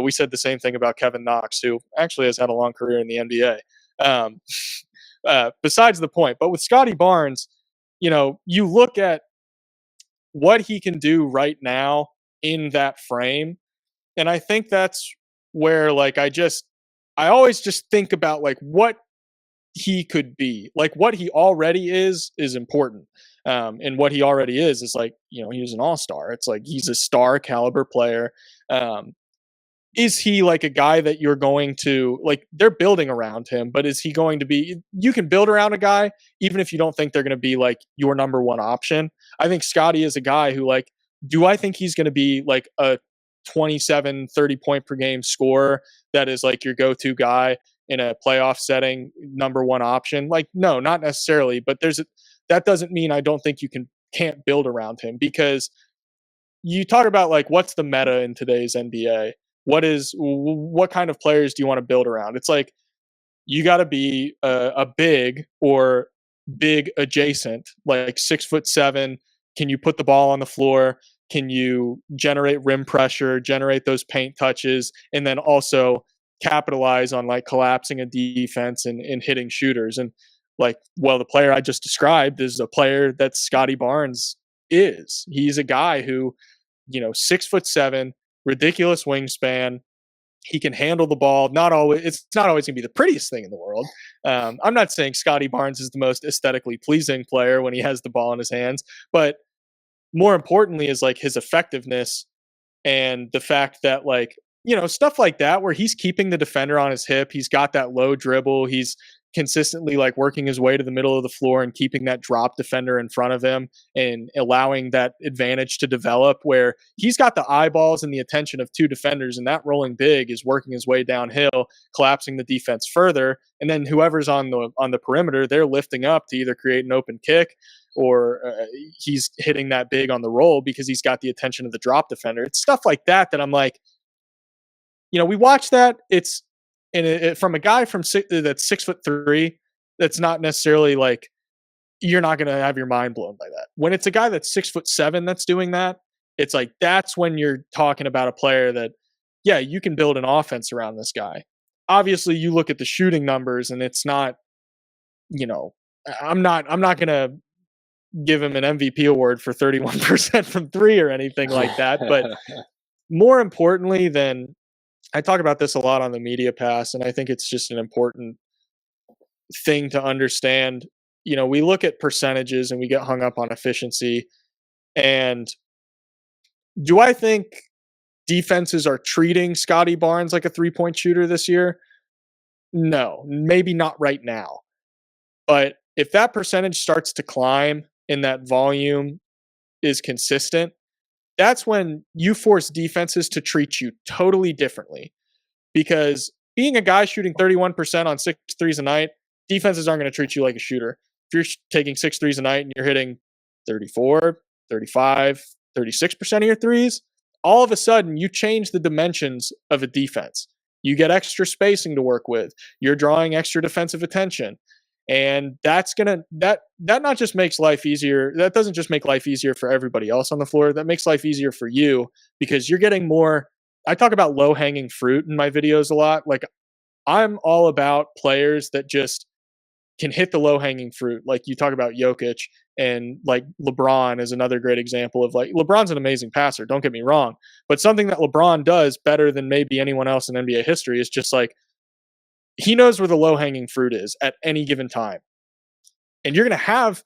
We said the same thing about Kevin Knox, who actually has had a long career in the NBA. Besides the point, but with Scottie Barnes, you look at what he can do right now in that frame. And I think that's where like I always just think about like what he could be. Like what he already is important. And what he already is like, he was an all-star. It's like he's a star caliber player. Is he like a guy that you're going to like, they're building around him, but is he going to be, you can build around a guy even if you don't think they're going to be like your number one option. I think Scottie is a guy who like, do I think he's going to be like a 27, 30 point per game scorer that is like your go-to guy in a playoff setting, number one option? Like, no, not necessarily, but that doesn't mean I don't think you can't build around him, because you talk about like, what's the meta in today's NBA? What kind of players do you want to build around? It's like, you got to be a big or big adjacent, like 6'7". Can you put the ball on the floor? Can you generate rim pressure, generate those paint touches, and then also capitalize on like collapsing a defense and hitting shooters? And like, well, the player I just described is a player that Scottie Barnes is. He's a guy who, 6'7", ridiculous wingspan. He can handle the ball. It's not always going to be the prettiest thing in the world. I'm not saying Scottie Barnes is the most aesthetically pleasing player when he has the ball in his hands, but more importantly is like his effectiveness and the fact that like, stuff like that where he's keeping the defender on his hip. He's got that low dribble. He's consistently like working his way to the middle of the floor and keeping that drop defender in front of him and allowing that advantage to develop, where he's got the eyeballs and the attention of 2 defenders, and that rolling big is working his way downhill, collapsing the defense further. And then whoever's on the perimeter, they're lifting up to either create an open kick or he's hitting that big on the roll because he's got the attention of the drop defender. It's stuff like that I'm like, we watch that. From a guy that's 6'3", that's not necessarily like, you're not going to have your mind blown by that. When it's a guy that's 6'7" that's doing that, it's like, that's when you're talking about a player that, yeah, you can build an offense around this guy. obviously you look at the shooting numbers and it's not, I'm not going to give him an MVP award for 31% from three or anything like that. But more importantly than, I talk about this a lot on the media pass, and I think it's just an important thing to understand. We look at percentages and we get hung up on efficiency. And do I think defenses are treating Scottie Barnes like a 3-point shooter this year? No, maybe not right now. But if that percentage starts to climb and that volume is consistent, that's when you force defenses to treat you totally differently. Because being a guy shooting 31% on 6 threes a night, defenses aren't going to treat you like a shooter. If you're taking 6 threes a night and you're hitting 34, 35, 36% of your threes, all of a sudden you change the dimensions of a defense. You get extra spacing to work with. You're drawing extra defensive attention. And that's that not just makes life easier. That doesn't just make life easier for everybody else on the floor. That makes life easier for you because you're getting more. I talk about low hanging fruit in my videos a lot. Like, I'm all about players that just can hit the low hanging fruit. Like, you talk about Jokic, and like LeBron is another great example of, like, LeBron's an amazing passer. Don't get me wrong, but something that LeBron does better than maybe anyone else in NBA history is just like, he knows where the low hanging fruit is at any given time. And you're going to have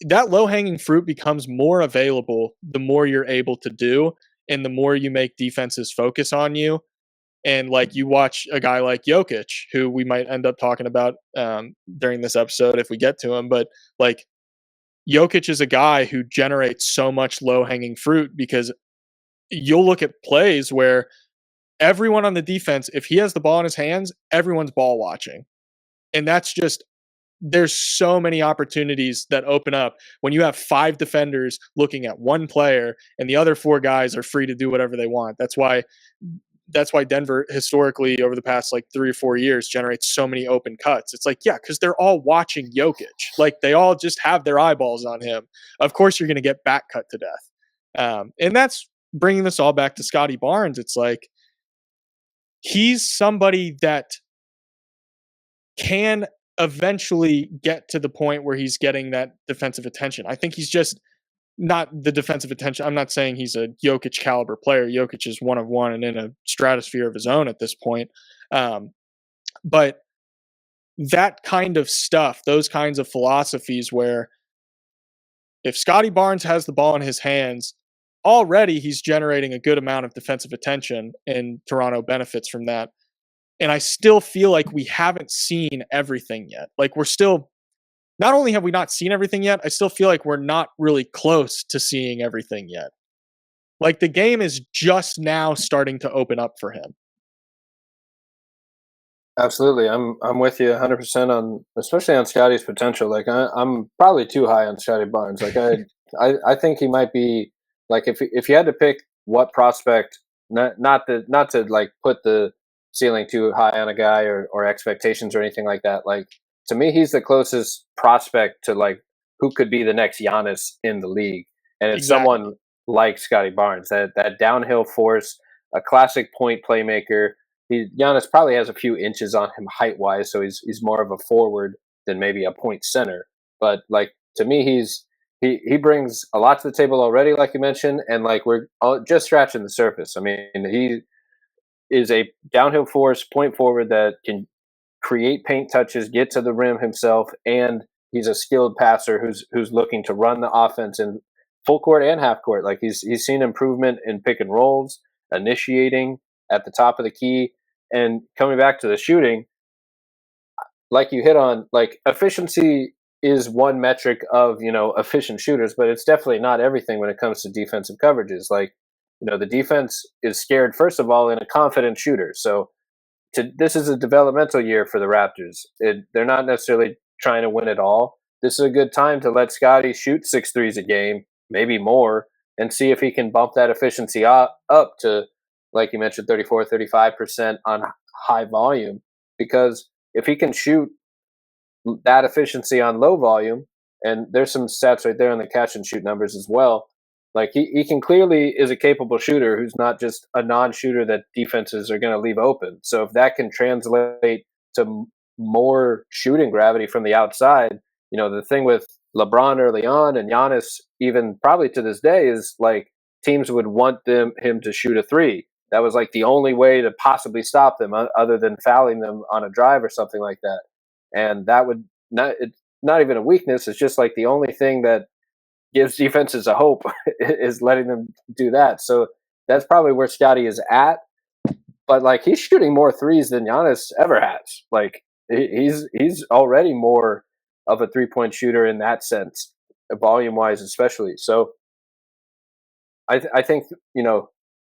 that low hanging fruit becomes more available the more you're able to do, and the more you make defenses focus on you. And like, you watch a guy like Jokic, who we might end up talking about during this episode if we get to him. But like, Jokic is a guy who generates so much low hanging fruit because you'll look at plays where everyone on the defense, if he has the ball in his hands, everyone's ball watching. And that's just, there's so many opportunities that open up when you have 5 defenders looking at one player and the other 4 guys are free to do whatever they want. That's why Denver historically over the past like 3 or 4 years generates so many open cuts. It's like, yeah, because they're all watching Jokic. Like, they all just have their eyeballs on him. Of course you're going to get back cut to death. And that's bringing this all back to Scottie Barnes. It's like, he's somebody that can eventually get to the point where he's getting that defensive attention. I think he's just not the defensive attention. I'm not saying he's a Jokic caliber player. Jokic is one of one and in a stratosphere of his own at this point. But that kind of stuff, those kinds of philosophies where if Scottie Barnes has the ball in his hands, already he's generating a good amount of defensive attention, and Toronto benefits from that. And I still feel like we haven't seen everything yet. Like, we're still, not only have we not seen everything yet, I still feel like we're not really close to seeing everything yet. Like, the game is just now starting to open up for him. Absolutely. I'm with you 100% on, especially on Scottie's potential. Like, I'm probably too high on Scottie Barnes. Like, I think he might be, like, if you had to pick what prospect, not to like put the ceiling too high on a guy or expectations or anything like that. Like, to me, he's the closest prospect to, like, who could be the next Giannis in the league. And it's someone like Scottie Barnes, that downhill force, a classic point playmaker. Giannis probably has a few inches on him height wise, so he's more of a forward than maybe a point center. But like, to me, he brings a lot to the table already, like you mentioned, and like, we're just scratching the surface. I mean, he is a downhill force point forward that can create paint touches, get to the rim himself, and he's a skilled passer who's looking to run the offense in full court and half court. Like, he's seen improvement in pick and rolls, initiating at the top of the key, and coming back to the shooting, like you hit on, like, efficiency is one metric of, efficient shooters, but it's definitely not everything when it comes to defensive coverages. Like, the defense is scared, first of all, in a confident shooter. So this is a developmental year for the Raptors. They're not necessarily trying to win it all. This is a good time to let Scottie shoot 6 threes a game, maybe more, and see if he can bump that efficiency up to, like you mentioned, 34, 35% on high volume. Because if he can shoot that efficiency on low volume, and there's some stats right there on the catch and shoot numbers as well, Like he can clearly is a capable shooter who's not just a non-shooter that defenses are going to leave open. So if that can translate to more shooting gravity from the outside, the thing with LeBron early on and Giannis even probably to this day is like teams would want him to shoot a three. That was like the only way to possibly stop them other than fouling them on a drive or something like that. And that would it's not even a weakness. It's just like the only thing that gives defenses a hope is letting them do that. So that's probably where Scottie is at. But like he's shooting more threes than Giannis ever has. Like he's already more of a 3-point shooter in that sense, volume wise especially. So I think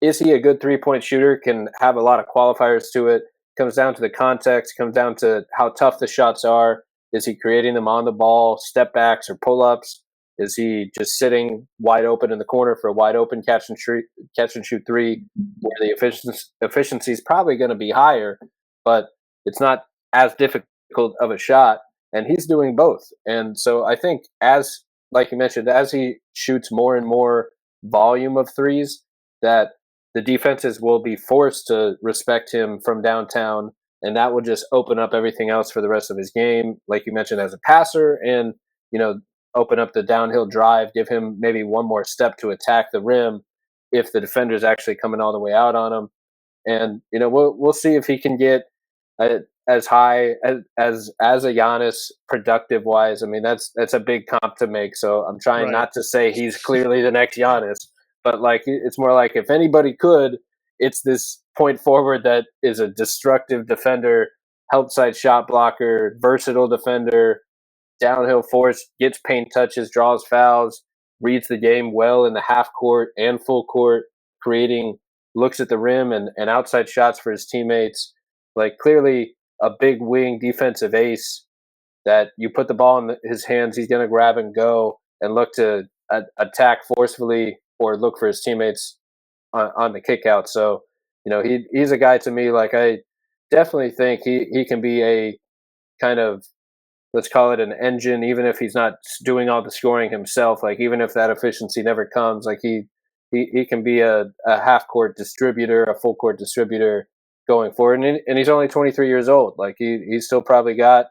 is he a good 3-point shooter? Can have a lot of qualifiers to it. Comes down to the context. Comes down to how tough the shots are. Is he creating them on the ball, step backs or pull ups? Is he just sitting wide open in the corner for a wide open catch and shoot three, where the efficiency is probably going to be higher, but it's not as difficult of a shot, and he's doing both. And so I think like you mentioned, as he shoots more and more volume of threes, that the defenses will be forced to respect him from downtown, and that will just open up everything else for the rest of his game, like you mentioned, as a passer, and open up the downhill drive, give him maybe one more step to attack the rim if the defender's actually coming all the way out on him. And we'll see if he can get as high as a Giannis productive wise. I mean, that's a big comp to make. So I'm trying not to say he's clearly the next Giannis, but like it's more like if anybody could, it's this point forward that is a destructive defender, help side shot blocker, versatile defender, downhill force, gets paint touches, draws fouls, reads the game well in the half court and full court, creating looks at the rim and outside shots for his teammates. Like clearly a big wing defensive ace that you put the ball in his hands, he's going to grab and go and look to attack forcefully or look for his teammates on the kick out. So, he's a guy to me, like I definitely think he can be a kind of, let's call it an engine, even if he's not doing all the scoring himself. Like even if that efficiency never comes, like he can be a half court distributor, a full court distributor going forward. And he's only 23 years old. Like he's still probably got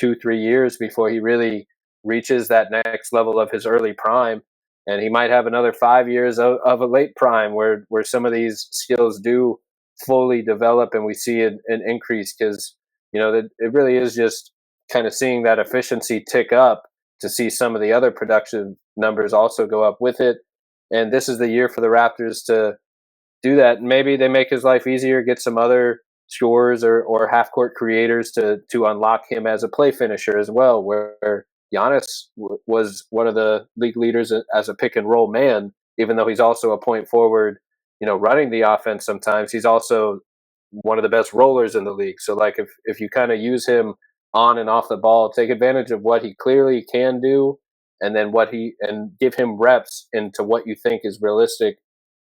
2-3 years before he really reaches that next level of his early prime. And he might have another 5 years of a late prime where some of these skills do fully develop and we see an increase, because it really is just kind of seeing that efficiency tick up to see some of the other production numbers also go up with it. And this is the year for the Raptors to do that. Maybe they make his life easier, get some other scorers or half-court creators to unlock him as a play finisher as well, where Giannis was one of the league leaders as a pick-and-roll man, even though he's also a point forward, running the offense sometimes. He's also one of the best rollers in the league. So, like, if you kind of use him on and off the ball, take advantage of what he clearly can do, and then and give him reps into what you think is realistic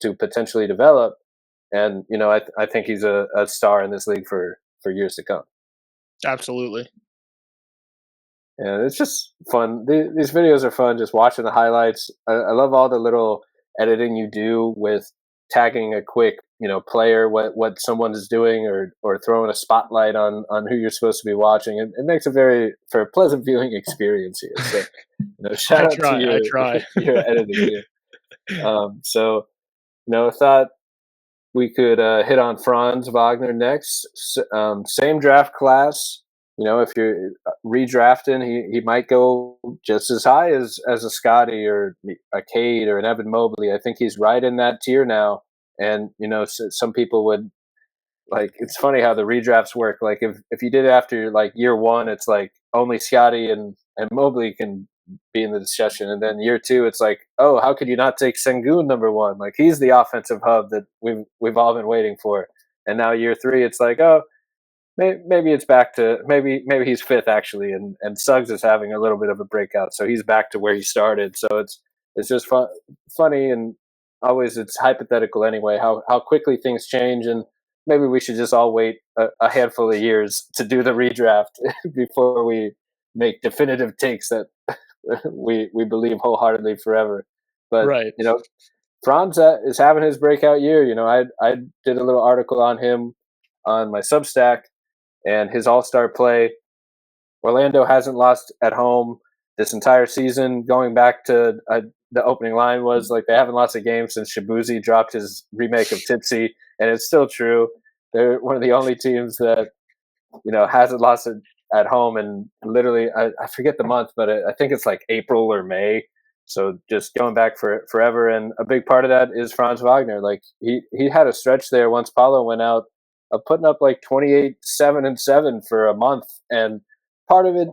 to potentially develop. And I think he's a star in this league for years to come. Absolutely. And it's just fun. These videos are fun, just watching the highlights. I love all the little editing you do with tagging a quick player, what someone is doing, or throwing a spotlight on who you're supposed to be watching. It makes for a pleasant viewing experience here. So shout out to you. I try. Your editing here. So I thought we could hit on Franz Wagner next. Same draft class. If you're redrafting, he might go just as high as a Scottie or a Cade or an Evan Mobley. I think he's right in that tier now. And some people would, like, it's funny how the redrafts work. Like if you did it after like year one, it's like only Scottie and Mobley can be in the discussion, and then year two, it's like, oh, how could you not take Sengun number one? Like he's the offensive hub that we've all been waiting for. And now year three, it's like, oh, maybe it's back to maybe he's fifth actually, and Suggs is having a little bit of a breakout, so he's back to where he started. So it's just funny, and always it's hypothetical anyway, how quickly things change, and maybe we should just all wait a handful of years to do the redraft before we make definitive takes that we believe wholeheartedly forever. But right. Franz is having his breakout year. I did a little article on him on my Substack and his All-Star play. Orlando hasn't lost at home this entire season. Going back to the opening line was like they haven't lost a game since Shabuzi dropped his remake of Tipsy, and it's still true. They're one of the only teams that hasn't lost at home, and literally I forget the month, but I think it's like April or May. So just going back for forever, and a big part of that is Franz Wagner. Like he had a stretch there once Paulo went out of putting up like 28, 7 and 7 for a month, and part of it,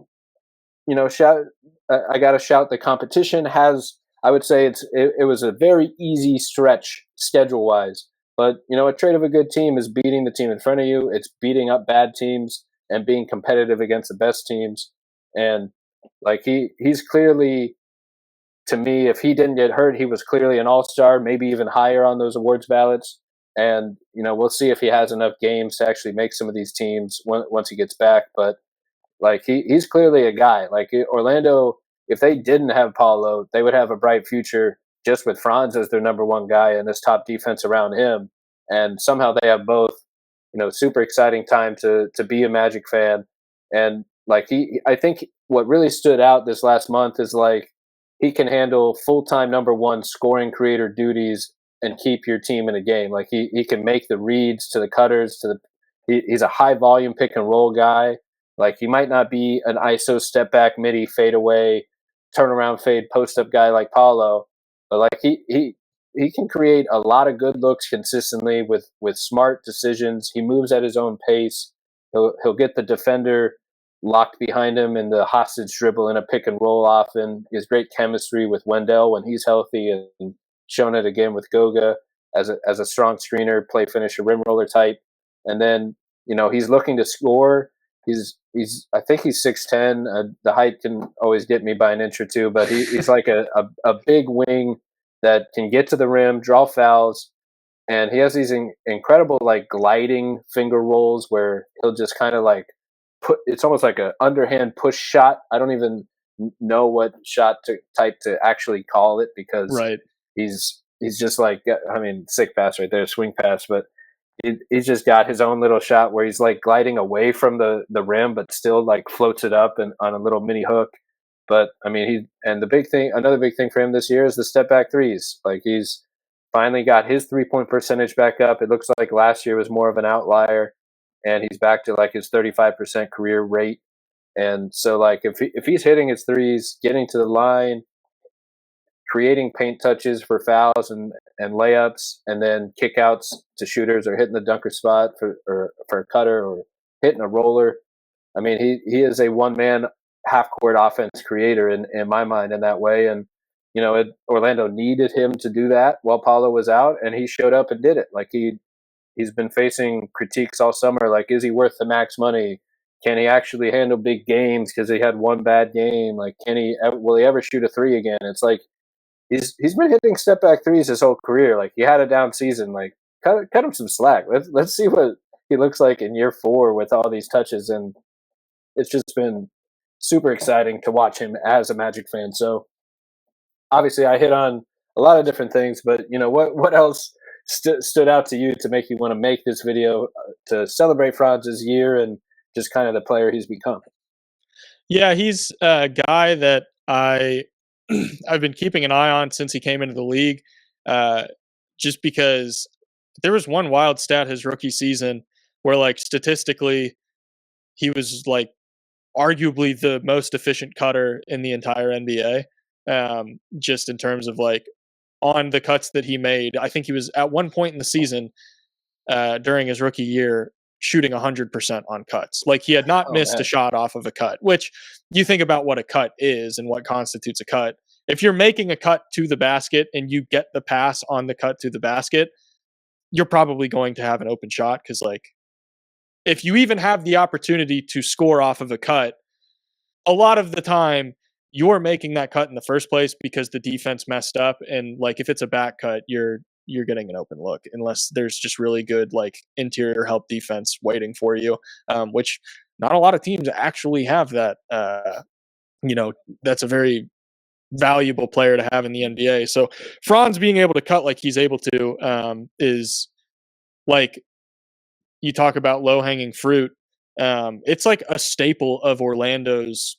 I got to shout the competition has. I would say it was a very easy stretch schedule wise, but a trait of a good team is beating the team in front of you. It's beating up bad teams and being competitive against the best teams. And like he's clearly, to me, if he didn't get hurt, he was clearly an all-star, maybe even higher on those awards ballots. And we'll see if he has enough games to actually make some of these teams once he gets back. But like he's clearly a guy. Like Orlando, if they didn't have Paulo, they would have a bright future just with Franz as their number one guy and this top defense around him. And somehow they have both. Super exciting time to be a Magic fan. And like I think what really stood out this last month is like he can handle full-time number one scoring creator duties and keep your team in a game. Like he can make the reads to the cutters he's a high volume pick and roll guy. Like he might not be an ISO step back midi fade away turnaround fade post up guy like Paulo, but like he can create a lot of good looks consistently with smart decisions. He moves at his own pace. He'll get the defender locked behind him in the hostage dribble in a pick and roll often. He has great chemistry with Wendell when he's healthy, and shown it again with Goga as a strong screener, play finisher, rim roller type. And then he's looking to score. I think he's 6'10". The height can always get me by an inch or two, but he's like a big wing that can get to the rim, draw fouls, and he has these incredible like gliding finger rolls where he'll just kind of like it's almost like an underhand push shot. I don't even know what shot type to actually call it because right. He's just like, sick pass right there, swing pass, but he's just got his own little shot where he's like gliding away from the rim, but still like floats it up and on a little mini hook. But another big thing for him this year is the step back threes. Like he's finally got his 3-point percentage back up. It looks like last year was more of an outlier, and he's back to like his 35% career rate. And so like if he's hitting his threes, getting to the line, creating paint touches for fouls and layups, and then kickouts to shooters or hitting the dunker spot for a cutter or hitting a roller. He is a one-man half-court offense creator in my mind in that way. And, Orlando needed him to do that while Paulo was out, and he showed up and did it. Like he's been facing critiques all summer. Like, is he worth the max money? Can he actually handle big games because he had one bad game? Like, will he ever shoot a three again? It's like, He's been hitting step back threes his whole career. Like he had a down season. Like cut him some slack. Let's see what he looks like in year 4 with all these touches. And it's just been super exciting to watch him as a Magic fan. So obviously I hit on a lot of different things, but what else stood out to you to make you want to make this video to celebrate Franz's year and just kind of the player he's become? Yeah, he's a guy that I've been keeping an eye on since he came into the league, just because there was one wild stat his rookie season where, like, statistically, he was like arguably the most efficient cutter in the entire NBA. Just in terms of like on the cuts that he made, I think he was at one point in the season during his rookie year shooting 100% on cuts. Like he had not missed a shot off of a cut, which you think about what a cut is and what constitutes a cut. If you're making a cut to the basket and you get the pass on the cut to the basket, you're probably going to have an open shot. Cause like, if you even have the opportunity to score off of a cut, a lot of the time you're making that cut in the first place because the defense messed up. And like, if it's a back cut, you're getting an open look unless there's just really good like interior help defense waiting for you, which not a lot of teams actually have that. That's a very valuable player to have in the NBA. So Franz being able to cut like he's able to is like, you talk about low hanging fruit. It's like a staple of Orlando's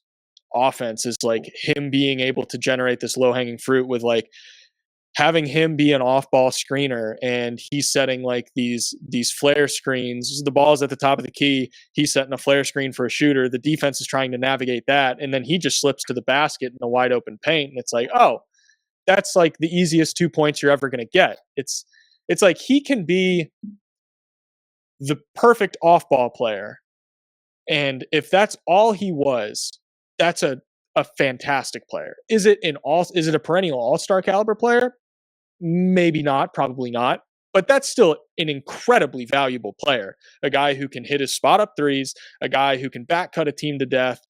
offense is like him being able to generate this low hanging fruit with like having him be an off ball screener, and he's setting like these flare screens. The ball's at the top of the key. He's setting a flare screen for a shooter. The defense is trying to navigate that. And then he just slips to the basket in a wide open paint. And it's like, oh, that's like the easiest 2 points you're ever going to get. It's like he can be the perfect off ball player. And if that's all he was, that's a fantastic player. Is it a perennial all-star caliber player? Maybe not, probably not. But that's still an incredibly valuable player. A guy who can hit his spot up threes, a guy who can back cut a team to death,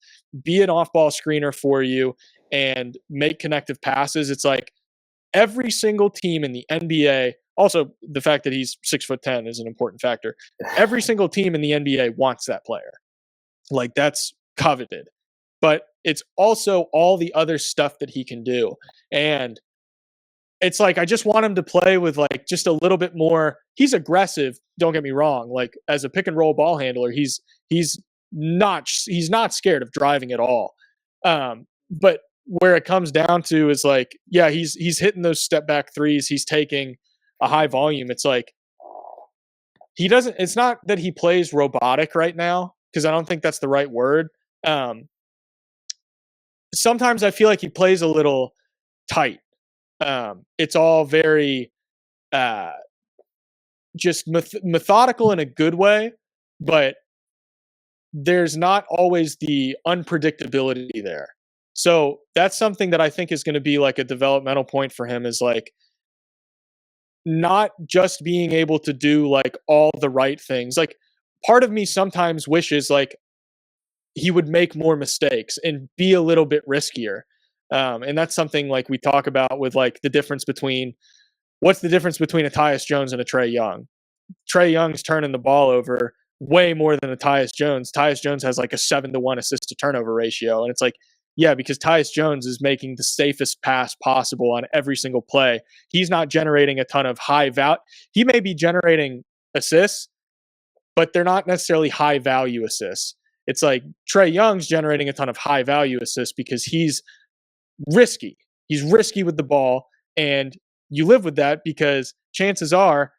be an off-ball screener for you, and make connective passes. It's like every single team in the NBA, also the fact that he's 6'10" is an important factor. Every single team in the NBA wants that player. Like, that's coveted. But it's also all the other stuff that he can do. And it's like, I just want him to play with like just a little bit more. He's aggressive. Don't get me wrong. Like, as a pick and roll ball handler, he's not scared of driving at all. But where it comes down to is like, yeah, he's hitting those step back threes. He's taking a high volume. It's like, it's not that he plays robotic right now, because I don't think that's the right word. Sometimes I feel like he plays a little tight. It's all very just methodical in a good way, but there's not always the unpredictability there. So that's something that I think is going to be like a developmental point for him, is like not just being able to do like all the right things. Like, part of me sometimes wishes like he would make more mistakes and be a little bit riskier. And that's something like we talk about with like the difference between, what's the difference between a Tyus Jones and a Trae Young? Trae Young's turning the ball over way more than a Tyus Jones. Tyus Jones has like a 7-to-1 assist to turnover ratio. And it's like, yeah, because Tyus Jones is making the safest pass possible on every single play. He's not generating a ton of high value. He may be generating assists, but they're not necessarily high value assists. It's like Trae Young's generating a ton of high value assists because he's risky. He's risky with the ball, and you live with that because chances are,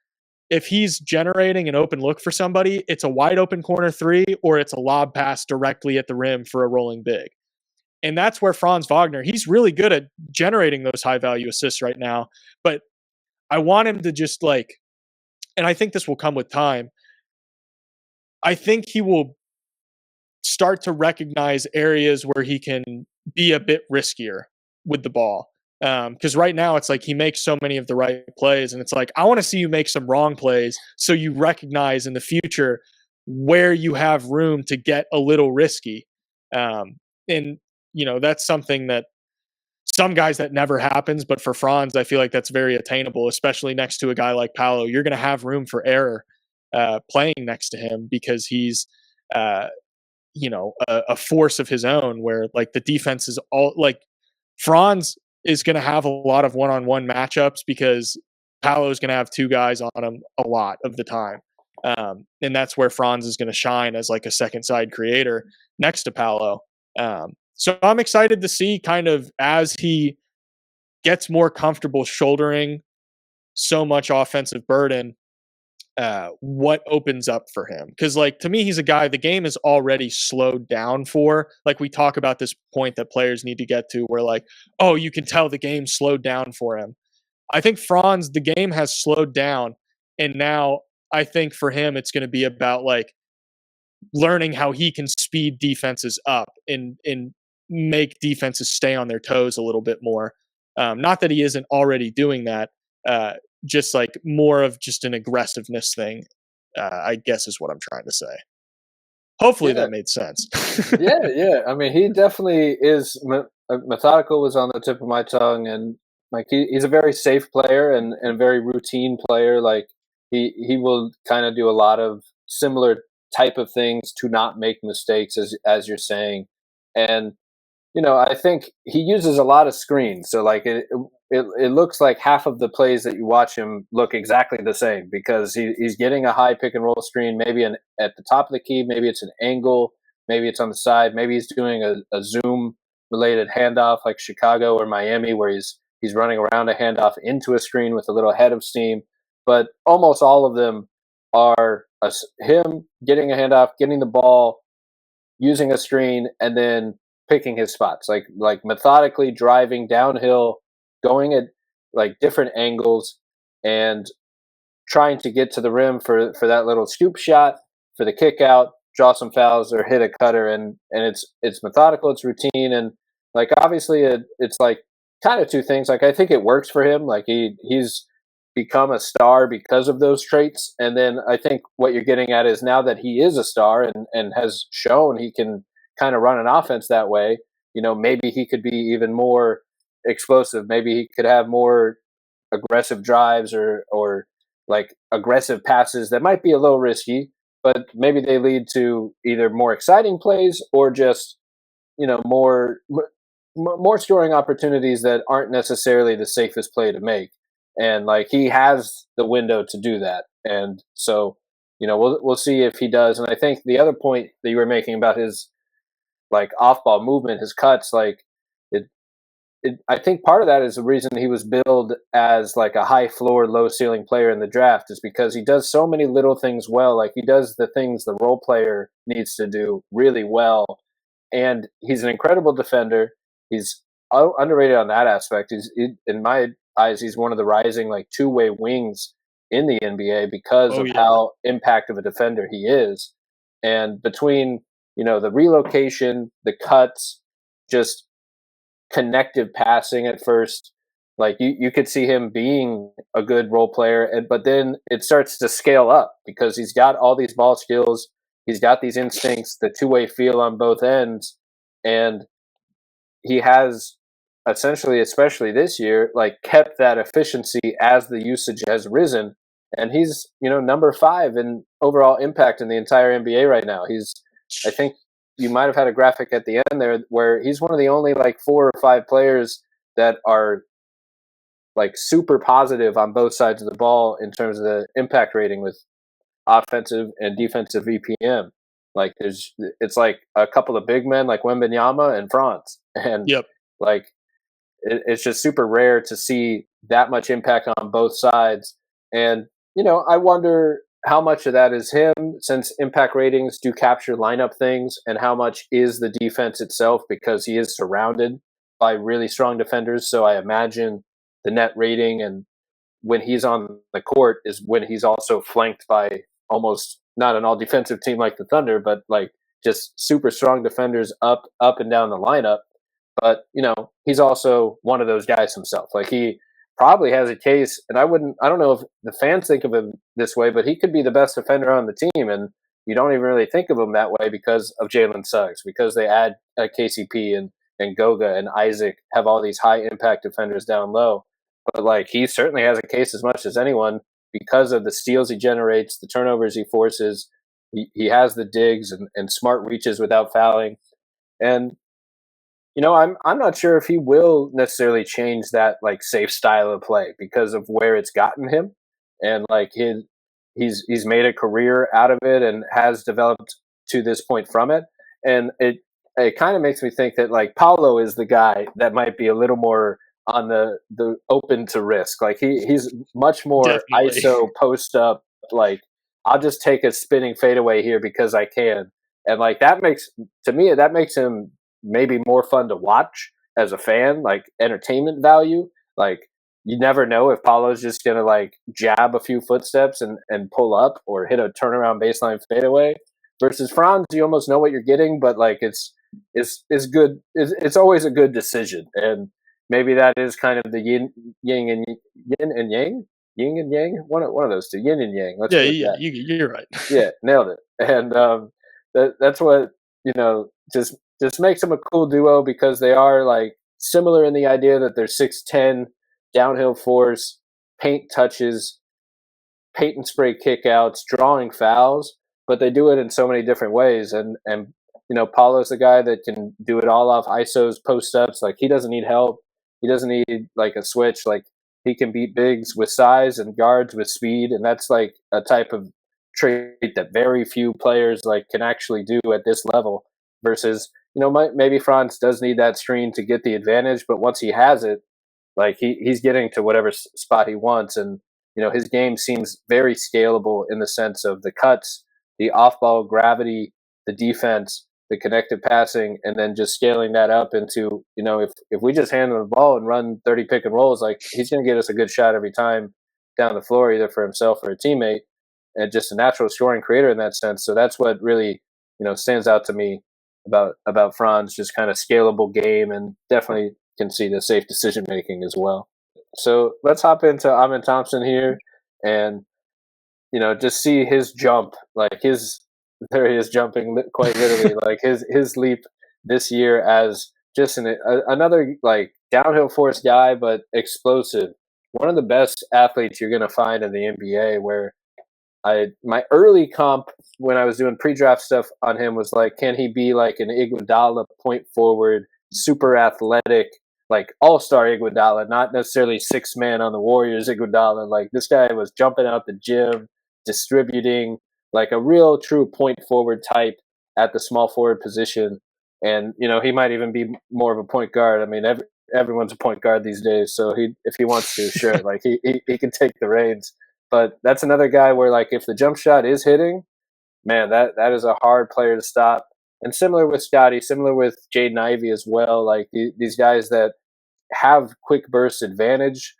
if he's generating an open look for somebody, it's a wide open corner three or it's a lob pass directly at the rim for a rolling big. And that's where Franz Wagner, he's really good at generating those high value assists right now. But I want him to just like, and I think this will come with time, I think he will start to recognize areas where he can be a bit riskier with the ball. Because right now it's like he makes so many of the right plays, and it's like, I want to see you make some wrong plays so you recognize in the future where you have room to get a little risky. And, you know, that's something that some guys that never happens, but for Franz, I feel like that's very attainable, especially next to a guy like Paolo. You're going to have room for error playing next to him because he's, a force of his own, where like the defense is all like, Franz is going to have a lot of one-on-one matchups because Paolo is going to have two guys on him a lot of the time. And that's where Franz is going to shine as like a second side creator next to Paolo. So I'm excited to see kind of as he gets more comfortable shouldering so much offensive burden, what opens up for him. Because like, to me, he's a guy the game is already slowed down for. Like, we talk about this point that players need to get to where like, oh, you can tell the game slowed down for him. I think Franz, the game has slowed down, and now I think for him it's going to be about like learning how he can speed defenses up and make defenses stay on their toes a little bit more. Not that he isn't already doing that, just like more of just an aggressiveness thing, I guess is what I'm trying to say. Hopefully that made sense. Yeah. I mean, he definitely is methodical was on the tip of my tongue, and like he's a very safe player and a very routine player. Like he will kind of do a lot of similar type of things to not make mistakes, as you're saying. And I think he uses a lot of screens. So like it looks like half of the plays that you watch him look exactly the same because he's getting a high pick and roll screen, maybe at the top of the key, maybe it's an angle, maybe it's on the side, maybe he's doing a zoom related handoff like Chicago or Miami where he's running around a handoff into a screen with a little head of steam. But almost all of them are him getting a handoff, getting the ball, using a screen, and then picking his spots, like methodically driving downhill, going at like different angles, and trying to get to the rim for that little scoop shot, for the kick out, draw some fouls, or hit a cutter, and it's methodical, it's routine, and like obviously it's like kind of two things. Like I think it works for him. Like he's become a star because of those traits, and then I think what you're getting at is now that he is a star and has shown he can kind of run an offense that way. Maybe he could be even more explosive. Maybe he could have more aggressive drives or like aggressive passes that might be a little risky, but maybe they lead to either more exciting plays or just more scoring opportunities that aren't necessarily the safest play to make. And like he has the window to do that, and so we'll see if he does. And I think the other point that you were making about his like off ball movement, his cuts, like I think part of that is the reason he was billed as like a high floor, low ceiling player in the draft is because he does so many little things well. Like he does the things the role player needs to do really well. And he's an incredible defender. He's underrated on that aspect. In my eyes, he's one of the rising like two-way wings in the NBA because of how impact of a defender he is. And between, the relocation, the cuts, just connective passing at first, like you could see him being a good role player, but then it starts to scale up because he's got all these ball skills, he's got these instincts, the two-way feel on both ends, and he has essentially, especially this year, like kept that efficiency as the usage has risen, and he's number 5 in overall impact in the entire NBA right now. I think you might have had a graphic at the end there where he's one of the only like 4 or 5 players that are like super positive on both sides of the ball in terms of the impact rating with offensive and defensive VPM. Like it's like a couple of big men like Wembanyama and Franz, and like it's just super rare to see that much impact on both sides. And I wonder how much of that is him, since impact ratings do capture lineup things, and how much is the defense itself because he is surrounded by really strong defenders. So I imagine the net rating and when he's on the court is when he's also flanked by almost not an all defensive team like the Thunder, but like just super strong defenders up and down the lineup. But he's also one of those guys himself. Like he probably has a case, and I don't know if the fans think of him this way, but he could be the best defender on the team, and you don't even really think of him that way because of Jalen Suggs, because they add KCP and Goga and Isaac have all these high impact defenders down low. But like he certainly has a case as much as anyone because of the steals he generates, the turnovers he forces. He has the digs and smart reaches without fouling. And I'm not sure if he will necessarily change that like safe style of play because of where it's gotten him, and like he's made a career out of it and has developed to this point from it. And it kind of makes me think that like Paolo is the guy that might be a little more on the open to risk. Like he's much more Definitely. ISO post up. Like I'll just take a spinning fadeaway here because I can, and like that makes him maybe more fun to watch as a fan, like entertainment value. Like you never know if Paulo's just gonna like jab a few footsteps and pull up or hit a turnaround baseline fadeaway. Versus Franz, you almost know what you're getting, but like it's good. It's always a good decision, and maybe that is kind of the yin and yang. One of those two, yin and yang. You're right. Yeah, nailed it. And that's what just makes them a cool duo because they are like similar in the idea that they're 6'10", downhill force, paint touches, paint and spray kickouts, drawing fouls, but they do it in so many different ways. And Paulo's a guy that can do it all off ISOs, post ups. Like, he doesn't need help. He doesn't need like a switch. Like, he can beat bigs with size and guards with speed, and that's like a type of trait that very few players like can actually do at this level. Versus, maybe Franz does need that screen to get the advantage, but once he has it, like he's getting to whatever spot he wants, and his game seems very scalable in the sense of the cuts, the off-ball gravity, the defense, the connected passing, and then just scaling that up into, if we just hand him the ball and run 30 pick and rolls, like, he's going to get us a good shot every time down the floor, either for himself or a teammate, and just a natural scoring creator in that sense. So that's what really, stands out to me about Franz, just kind of scalable game, and definitely can see the safe decision making as well. So let's hop into Amen Thompson here, and just see his jump. Like, there he is jumping quite literally. Like, his leap this year as just another like downhill force guy, but explosive. One of the best athletes you're going to find in the NBA. Where my early comp when I was doing pre-draft stuff on him was like, can he be like an Iguodala point forward, super athletic, like all-star Iguodala, not necessarily six-man on the Warriors Iguodala. Like, this guy was jumping out the gym, distributing, like a real true point forward type at the small forward position. And, he might even be more of a point guard. I mean, everyone's a point guard these days. So if he wants to, sure, like he can take the reins. But that's another guy where, like, if the jump shot is hitting, man, that is a hard player to stop. And similar with Scottie, similar with Jaden Ivey as well. Like, these guys that have quick burst advantage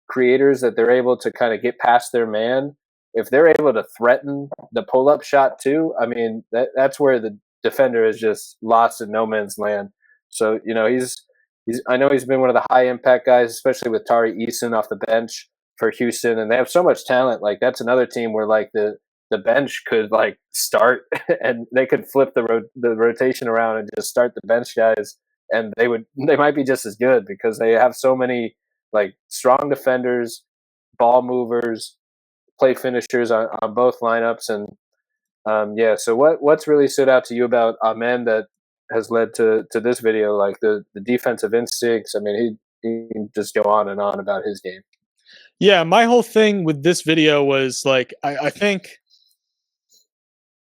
creators that they're able to kind of get past their man. If they're able to threaten the pull-up shot too, I mean, that's where the defender is just lost in no man's land. So, I know he's been one of the high impact guys, especially with Tari Eason off the bench for Houston, and they have so much talent. Like, that's another team where like the bench could like start and they could flip the rotation around and just start the bench guys, and they might be just as good because they have so many like strong defenders, ball movers, play finishers on both lineups. And so what's really stood out to you about Amen that has led to this video, like the defensive instincts? I mean, he can just go on and on about his game. Yeah, my whole thing with this video was like, I think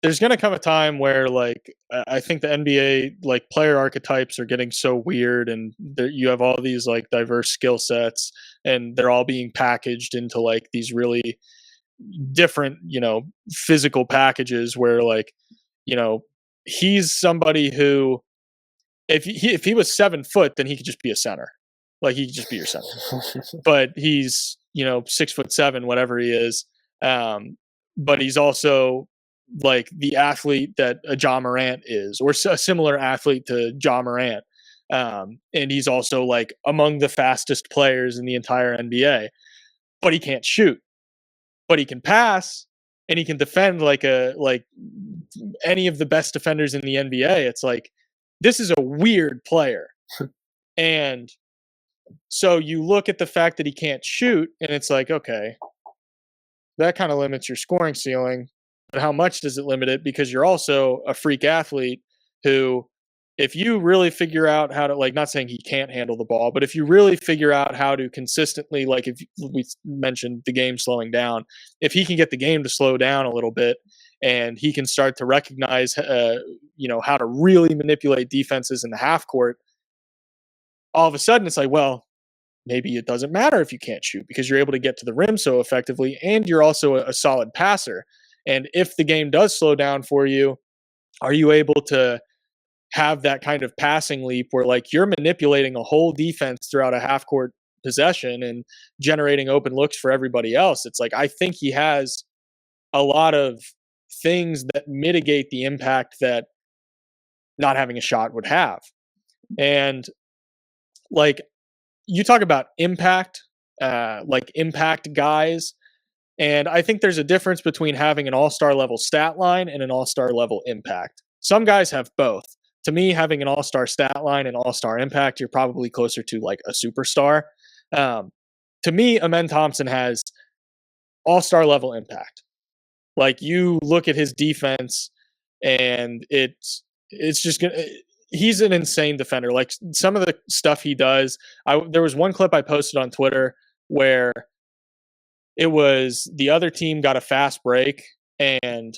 there's going to come a time where, like, I think the NBA, like, player archetypes are getting so weird, and you have all these like diverse skill sets, and they're all being packaged into like these really different, physical packages where, like, he's somebody who, if he was 7 foot, then he could just be a center. Like, he could just be your center. But he's, 6'7", whatever he is. But he's also like the athlete that a Ja Morant is, or a similar athlete to Ja Morant. And he's also like among the fastest players in the entire NBA, but he can't shoot, but he can pass and he can defend like any of the best defenders in the NBA. It's like, this is a weird player. And so you look at the fact that he can't shoot, and it's like, okay, that kind of limits your scoring ceiling. But how much does it limit it? Because you're also a freak athlete who, if you really figure out how to, like, not saying he can't handle the ball, but if you really figure out how to consistently, like, if we mentioned the game slowing down, if he can get the game to slow down a little bit and he can start to recognize, how to really manipulate defenses in the half court, all of a sudden it's like, well, maybe it doesn't matter if you can't shoot because you're able to get to the rim so effectively, and you're also a solid passer. And if the game does slow down for you, are you able to have that kind of passing leap where, like, you're manipulating a whole defense throughout a half court possession and generating open looks for everybody else? It's like, I think he has a lot of things that mitigate the impact that not having a shot would have. And, like, you talk about impact, like impact guys. And I think there's a difference between having an all-star level stat line and an all-star level impact. Some guys have both. To me, having an all-star stat line and all-star impact, you're probably closer to like a superstar. To me, Amen Thompson has all-star level impact. Like, you look at his defense and it's it's just gonna. He's an insane defender. Like some of the stuff he does. There was one clip I posted on Twitter where it was the other team got a fast break and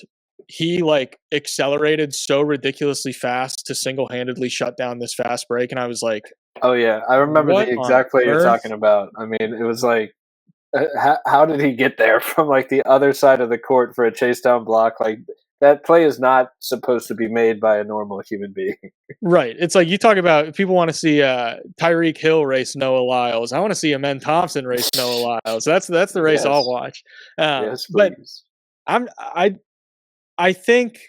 he like accelerated so ridiculously fast to single-handedly shut down this fast break, and I was like, oh yeah, I remember the exact play you're talking about. I mean, it was like, how did he get there from like the other side of the court for a chase down block? Like that play is not supposed to be made by a normal human being. Right. It's like you talk about people want to see Tyreek Hill race Noah Lyles. I want to see Amen Thompson race Noah Lyles. That's the race I'll watch. Yes, but please. I think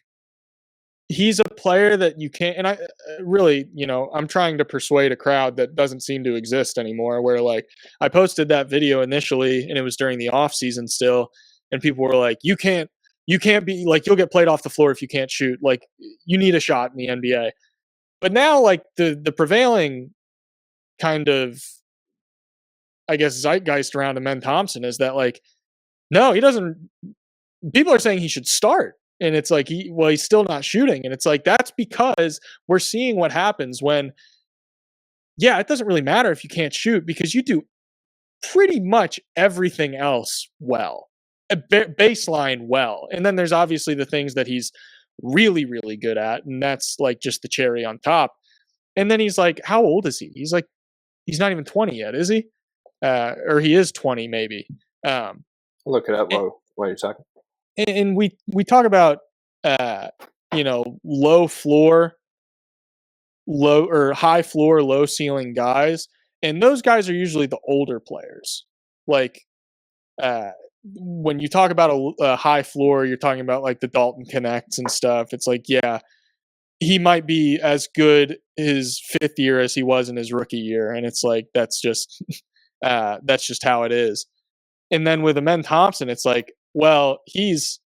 he's a player that you can't, and I really, I'm trying to persuade a crowd that doesn't seem to exist anymore, where like I posted that video initially and it was during the off season still, and people were like, you can't be like, you'll get played off the floor if you can't shoot. Like you need a shot in the NBA. But now like the prevailing kind of, I guess, zeitgeist around Amen Thompson is that like, no, he doesn't. People are saying he should start. And it's like, he's still not shooting. And it's like, that's because we're seeing what happens when, it doesn't really matter if you can't shoot because you do pretty much everything else well, baseline well. And then there's obviously the things that he's really, really good at. And that's like just the cherry on top. And then he's like, how old is he? He's like, he's not even 20 yet, is he? Or he is 20 maybe. Look it up while you're talking. And we talk about low floor, high floor, low ceiling guys, and those guys are usually the older players. Like when you talk about a high floor, you're talking about like the Dalton Connects and stuff. It's like, he might be as good his fifth year as he was in his rookie year, and it's like that's just how it is. And then with Amen Thompson, it's like, well, he's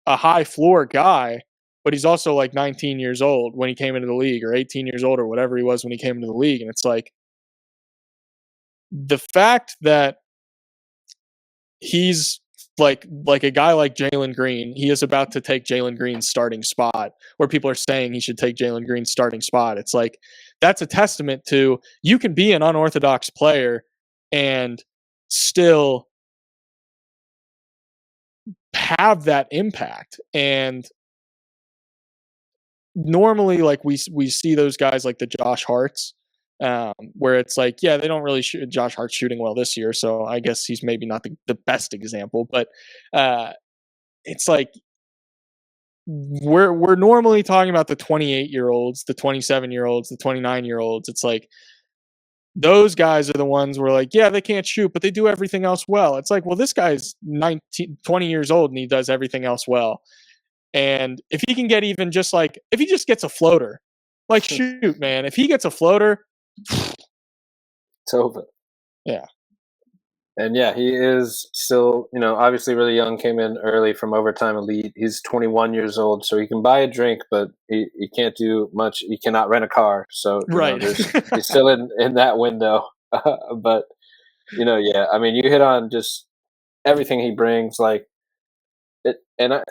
a high floor guy, but he's also like 19 years old when he came into the league, or 18 years old, or whatever he was when he came into the league. And it's like the fact that he's like a guy like Jalen Green, he is about to take Jalen Green's starting spot, where people are saying he should take Jalen Green's starting spot. It's like, that's a testament to, you can be an unorthodox player and still have that impact. And normally like we see those guys like the Josh Harts, where it's like, they don't really shoot. Josh Hart's shooting well this year, so I guess he's maybe not the best example, but it's like we're normally talking about the 28-year-olds, the 27-year-olds, the 29-year-olds. It's like those guys are the ones where like, they can't shoot, but they do everything else well. It's like, well, this guy's 20 years old and he does everything else well. And if he can get even just like, if he just gets a floater, like shoot, man, if he gets a floater, it's over. Yeah. And he is still, obviously really young, came in early from Overtime Elite. He's 21 years old, so he can buy a drink, but he can't do much. He cannot rent a car. So right. He's still in that window. But, I mean, you hit on just everything he brings. Like, and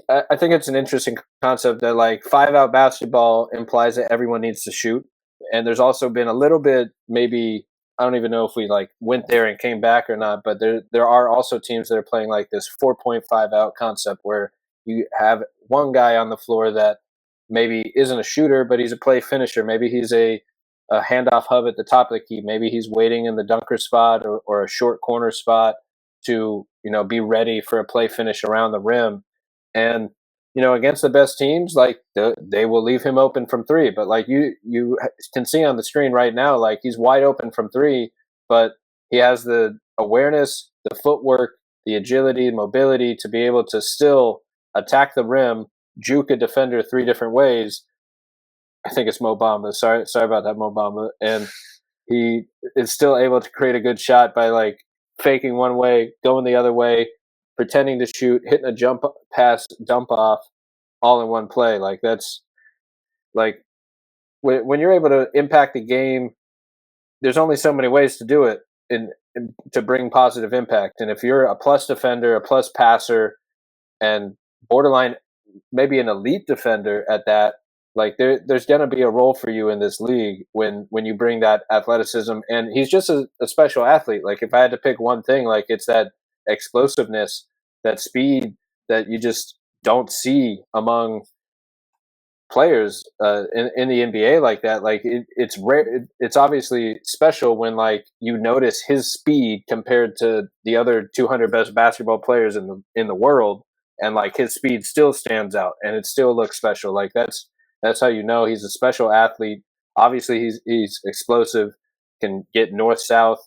I think it's an interesting concept that like 5-out basketball implies that everyone needs to shoot. And there's also been a little bit, maybe, I don't even know if we like went there and came back or not, but there are also teams that are playing like this 4.5 out concept where you have one guy on the floor that maybe isn't a shooter, but he's a play finisher. Maybe he's a handoff hub at the top of the key. Maybe he's waiting in the dunker spot or a short corner spot to, be ready for a play finish around the rim. And, against the best teams, like they will leave him open from three. But like you can see on the screen right now, like he's wide open from three, but he has the awareness, the footwork, the agility, mobility to be able to still attack the rim, juke a defender three different ways. I think it's Mo Bamba. Sorry about that, Mo Bamba. And he is still able to create a good shot by like faking one way, going the other way, pretending to shoot, hitting a jump pass, dump off, all in one play. Like that's like when you're able to impact the game, there's only so many ways to do it in to bring positive impact. And if you're a plus defender, a plus passer, and borderline maybe an elite defender at that, like there's gonna be a role for you in this league when you bring that athleticism. And he's just a special athlete. Like if I had to pick one thing, like it's that explosiveness, that speed that you just don't see among players in the NBA like that. Like it's rare. It's obviously special when like you notice his speed compared to the other 200 best basketball players in the world, and like his speed still stands out and it still looks special. Like that's how you know he's a special athlete. Obviously, he's explosive, can get north south,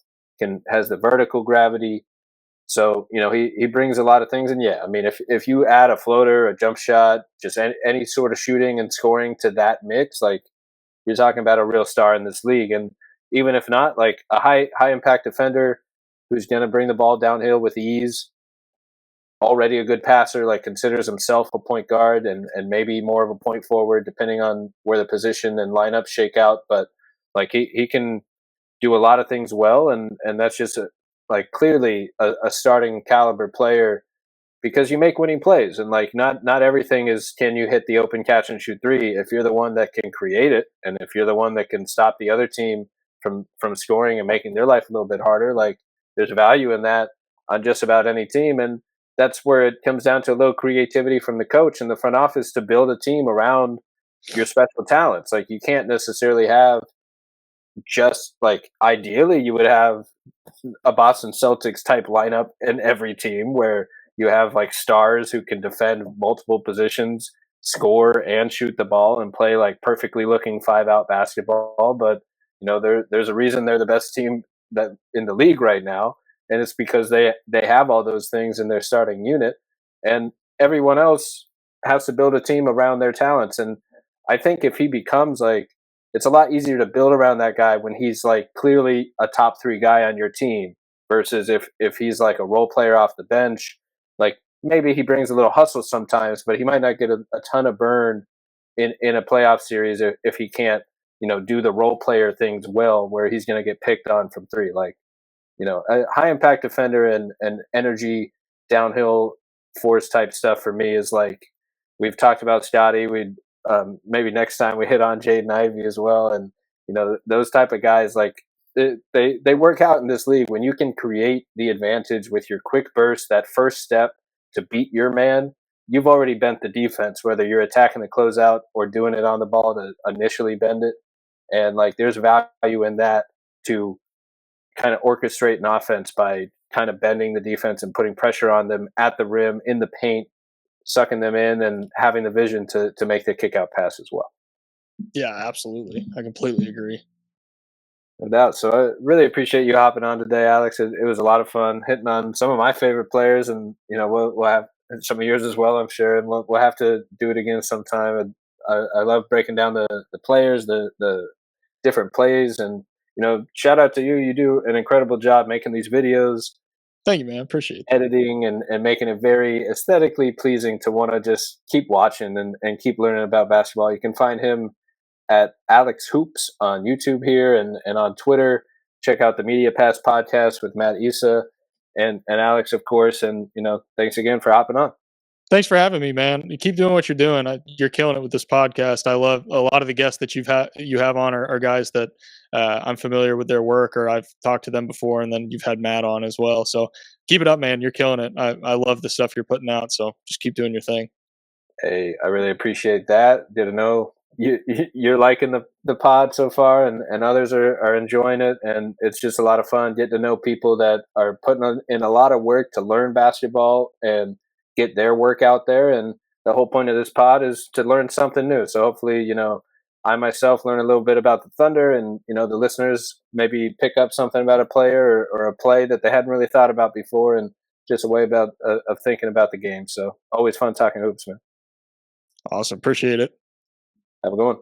has the vertical gravity. So, he brings a lot of things. And yeah, I mean, if you add a floater, a jump shot, just any sort of shooting and scoring to that mix, like you're talking about a real star in this league. And even if not, like a high impact defender who's going to bring the ball downhill with ease, already a good passer, like considers himself a point guard and maybe more of a point forward, depending on where the position and lineup shake out. But like he can do a lot of things well. And that's just like clearly a starting caliber player, because you make winning plays. And like not everything is, can you hit the open catch and shoot three? If you're the one that can create it, and if you're the one that can stop the other team from scoring and making their life a little bit harder, like there's value in that on just about any team. And that's where it comes down to a little creativity from the coach and the front office to build a team around your special talents. Like you can't necessarily have just like, ideally you would have a Boston Celtics type lineup in every team where you have like stars who can defend multiple positions, score and shoot the ball and play like perfectly looking 5-out basketball. But there's a reason they're the best team that in the league right now, and it's because they have all those things in their starting unit, and everyone else has to build a team around their talents. And I think if he becomes like, it's a lot easier to build around that guy when he's like clearly a top 3 guy on your team versus if he's like a role player off the bench. Like maybe he brings a little hustle sometimes, but he might not get a ton of burn in a playoff series if he can't, do the role player things well, where he's going to get picked on from 3. Like, a high impact defender and energy downhill force type stuff for me is like, we've talked about Scottie. We'd maybe next time we hit on Jaden Ivey as well. And, those type of guys, like they work out in this league when you can create the advantage with your quick burst, that first step to beat your man. You've already bent the defense, whether you're attacking the closeout or doing it on the ball to initially bend it. And like, there's value in that to kind of orchestrate an offense by kind of bending the defense and putting pressure on them at the rim, in the paint, sucking them in, and having the vision to make the kick out pass as well. Yeah, absolutely. I completely agree. No doubt. So I really appreciate you hopping on today, Alex. It was a lot of fun hitting on some of my favorite players, and we'll have some of yours as well, I'm sure, and we'll have to do it again sometime. And I love breaking down the players, the different plays, and shout out to you. You do an incredible job making these videos. Thank you, man. Appreciate it. Editing and making it very aesthetically pleasing to want to just keep watching and keep learning about basketball. You can find him at Alex Hoops on YouTube here and on Twitter. Check out the Media Pass podcast with Matt Issa and Alex, of course. And, thanks again for hopping on. Thanks for having me, man. You keep doing what you're doing. You're killing it with this podcast. I love a lot of the guests that you have on are guys that I'm familiar with their work, or I've talked to them before, and then you've had Matt on as well. So keep it up, man. You're killing it. I love the stuff you're putting out. So just keep doing your thing. Hey, I really appreciate that. Good to know you're liking the pod so far, and others are enjoying it, and it's just a lot of fun getting to know people that are putting in a lot of work to learn basketball and get their work out there. And the whole point of this pod is to learn something new. So hopefully, I myself learn a little bit about the Thunder, and the listeners maybe pick up something about a player or a play that they hadn't really thought about before, and just a way of thinking about the game. So always fun talking hoops, man. Awesome. Appreciate it. Have a good one.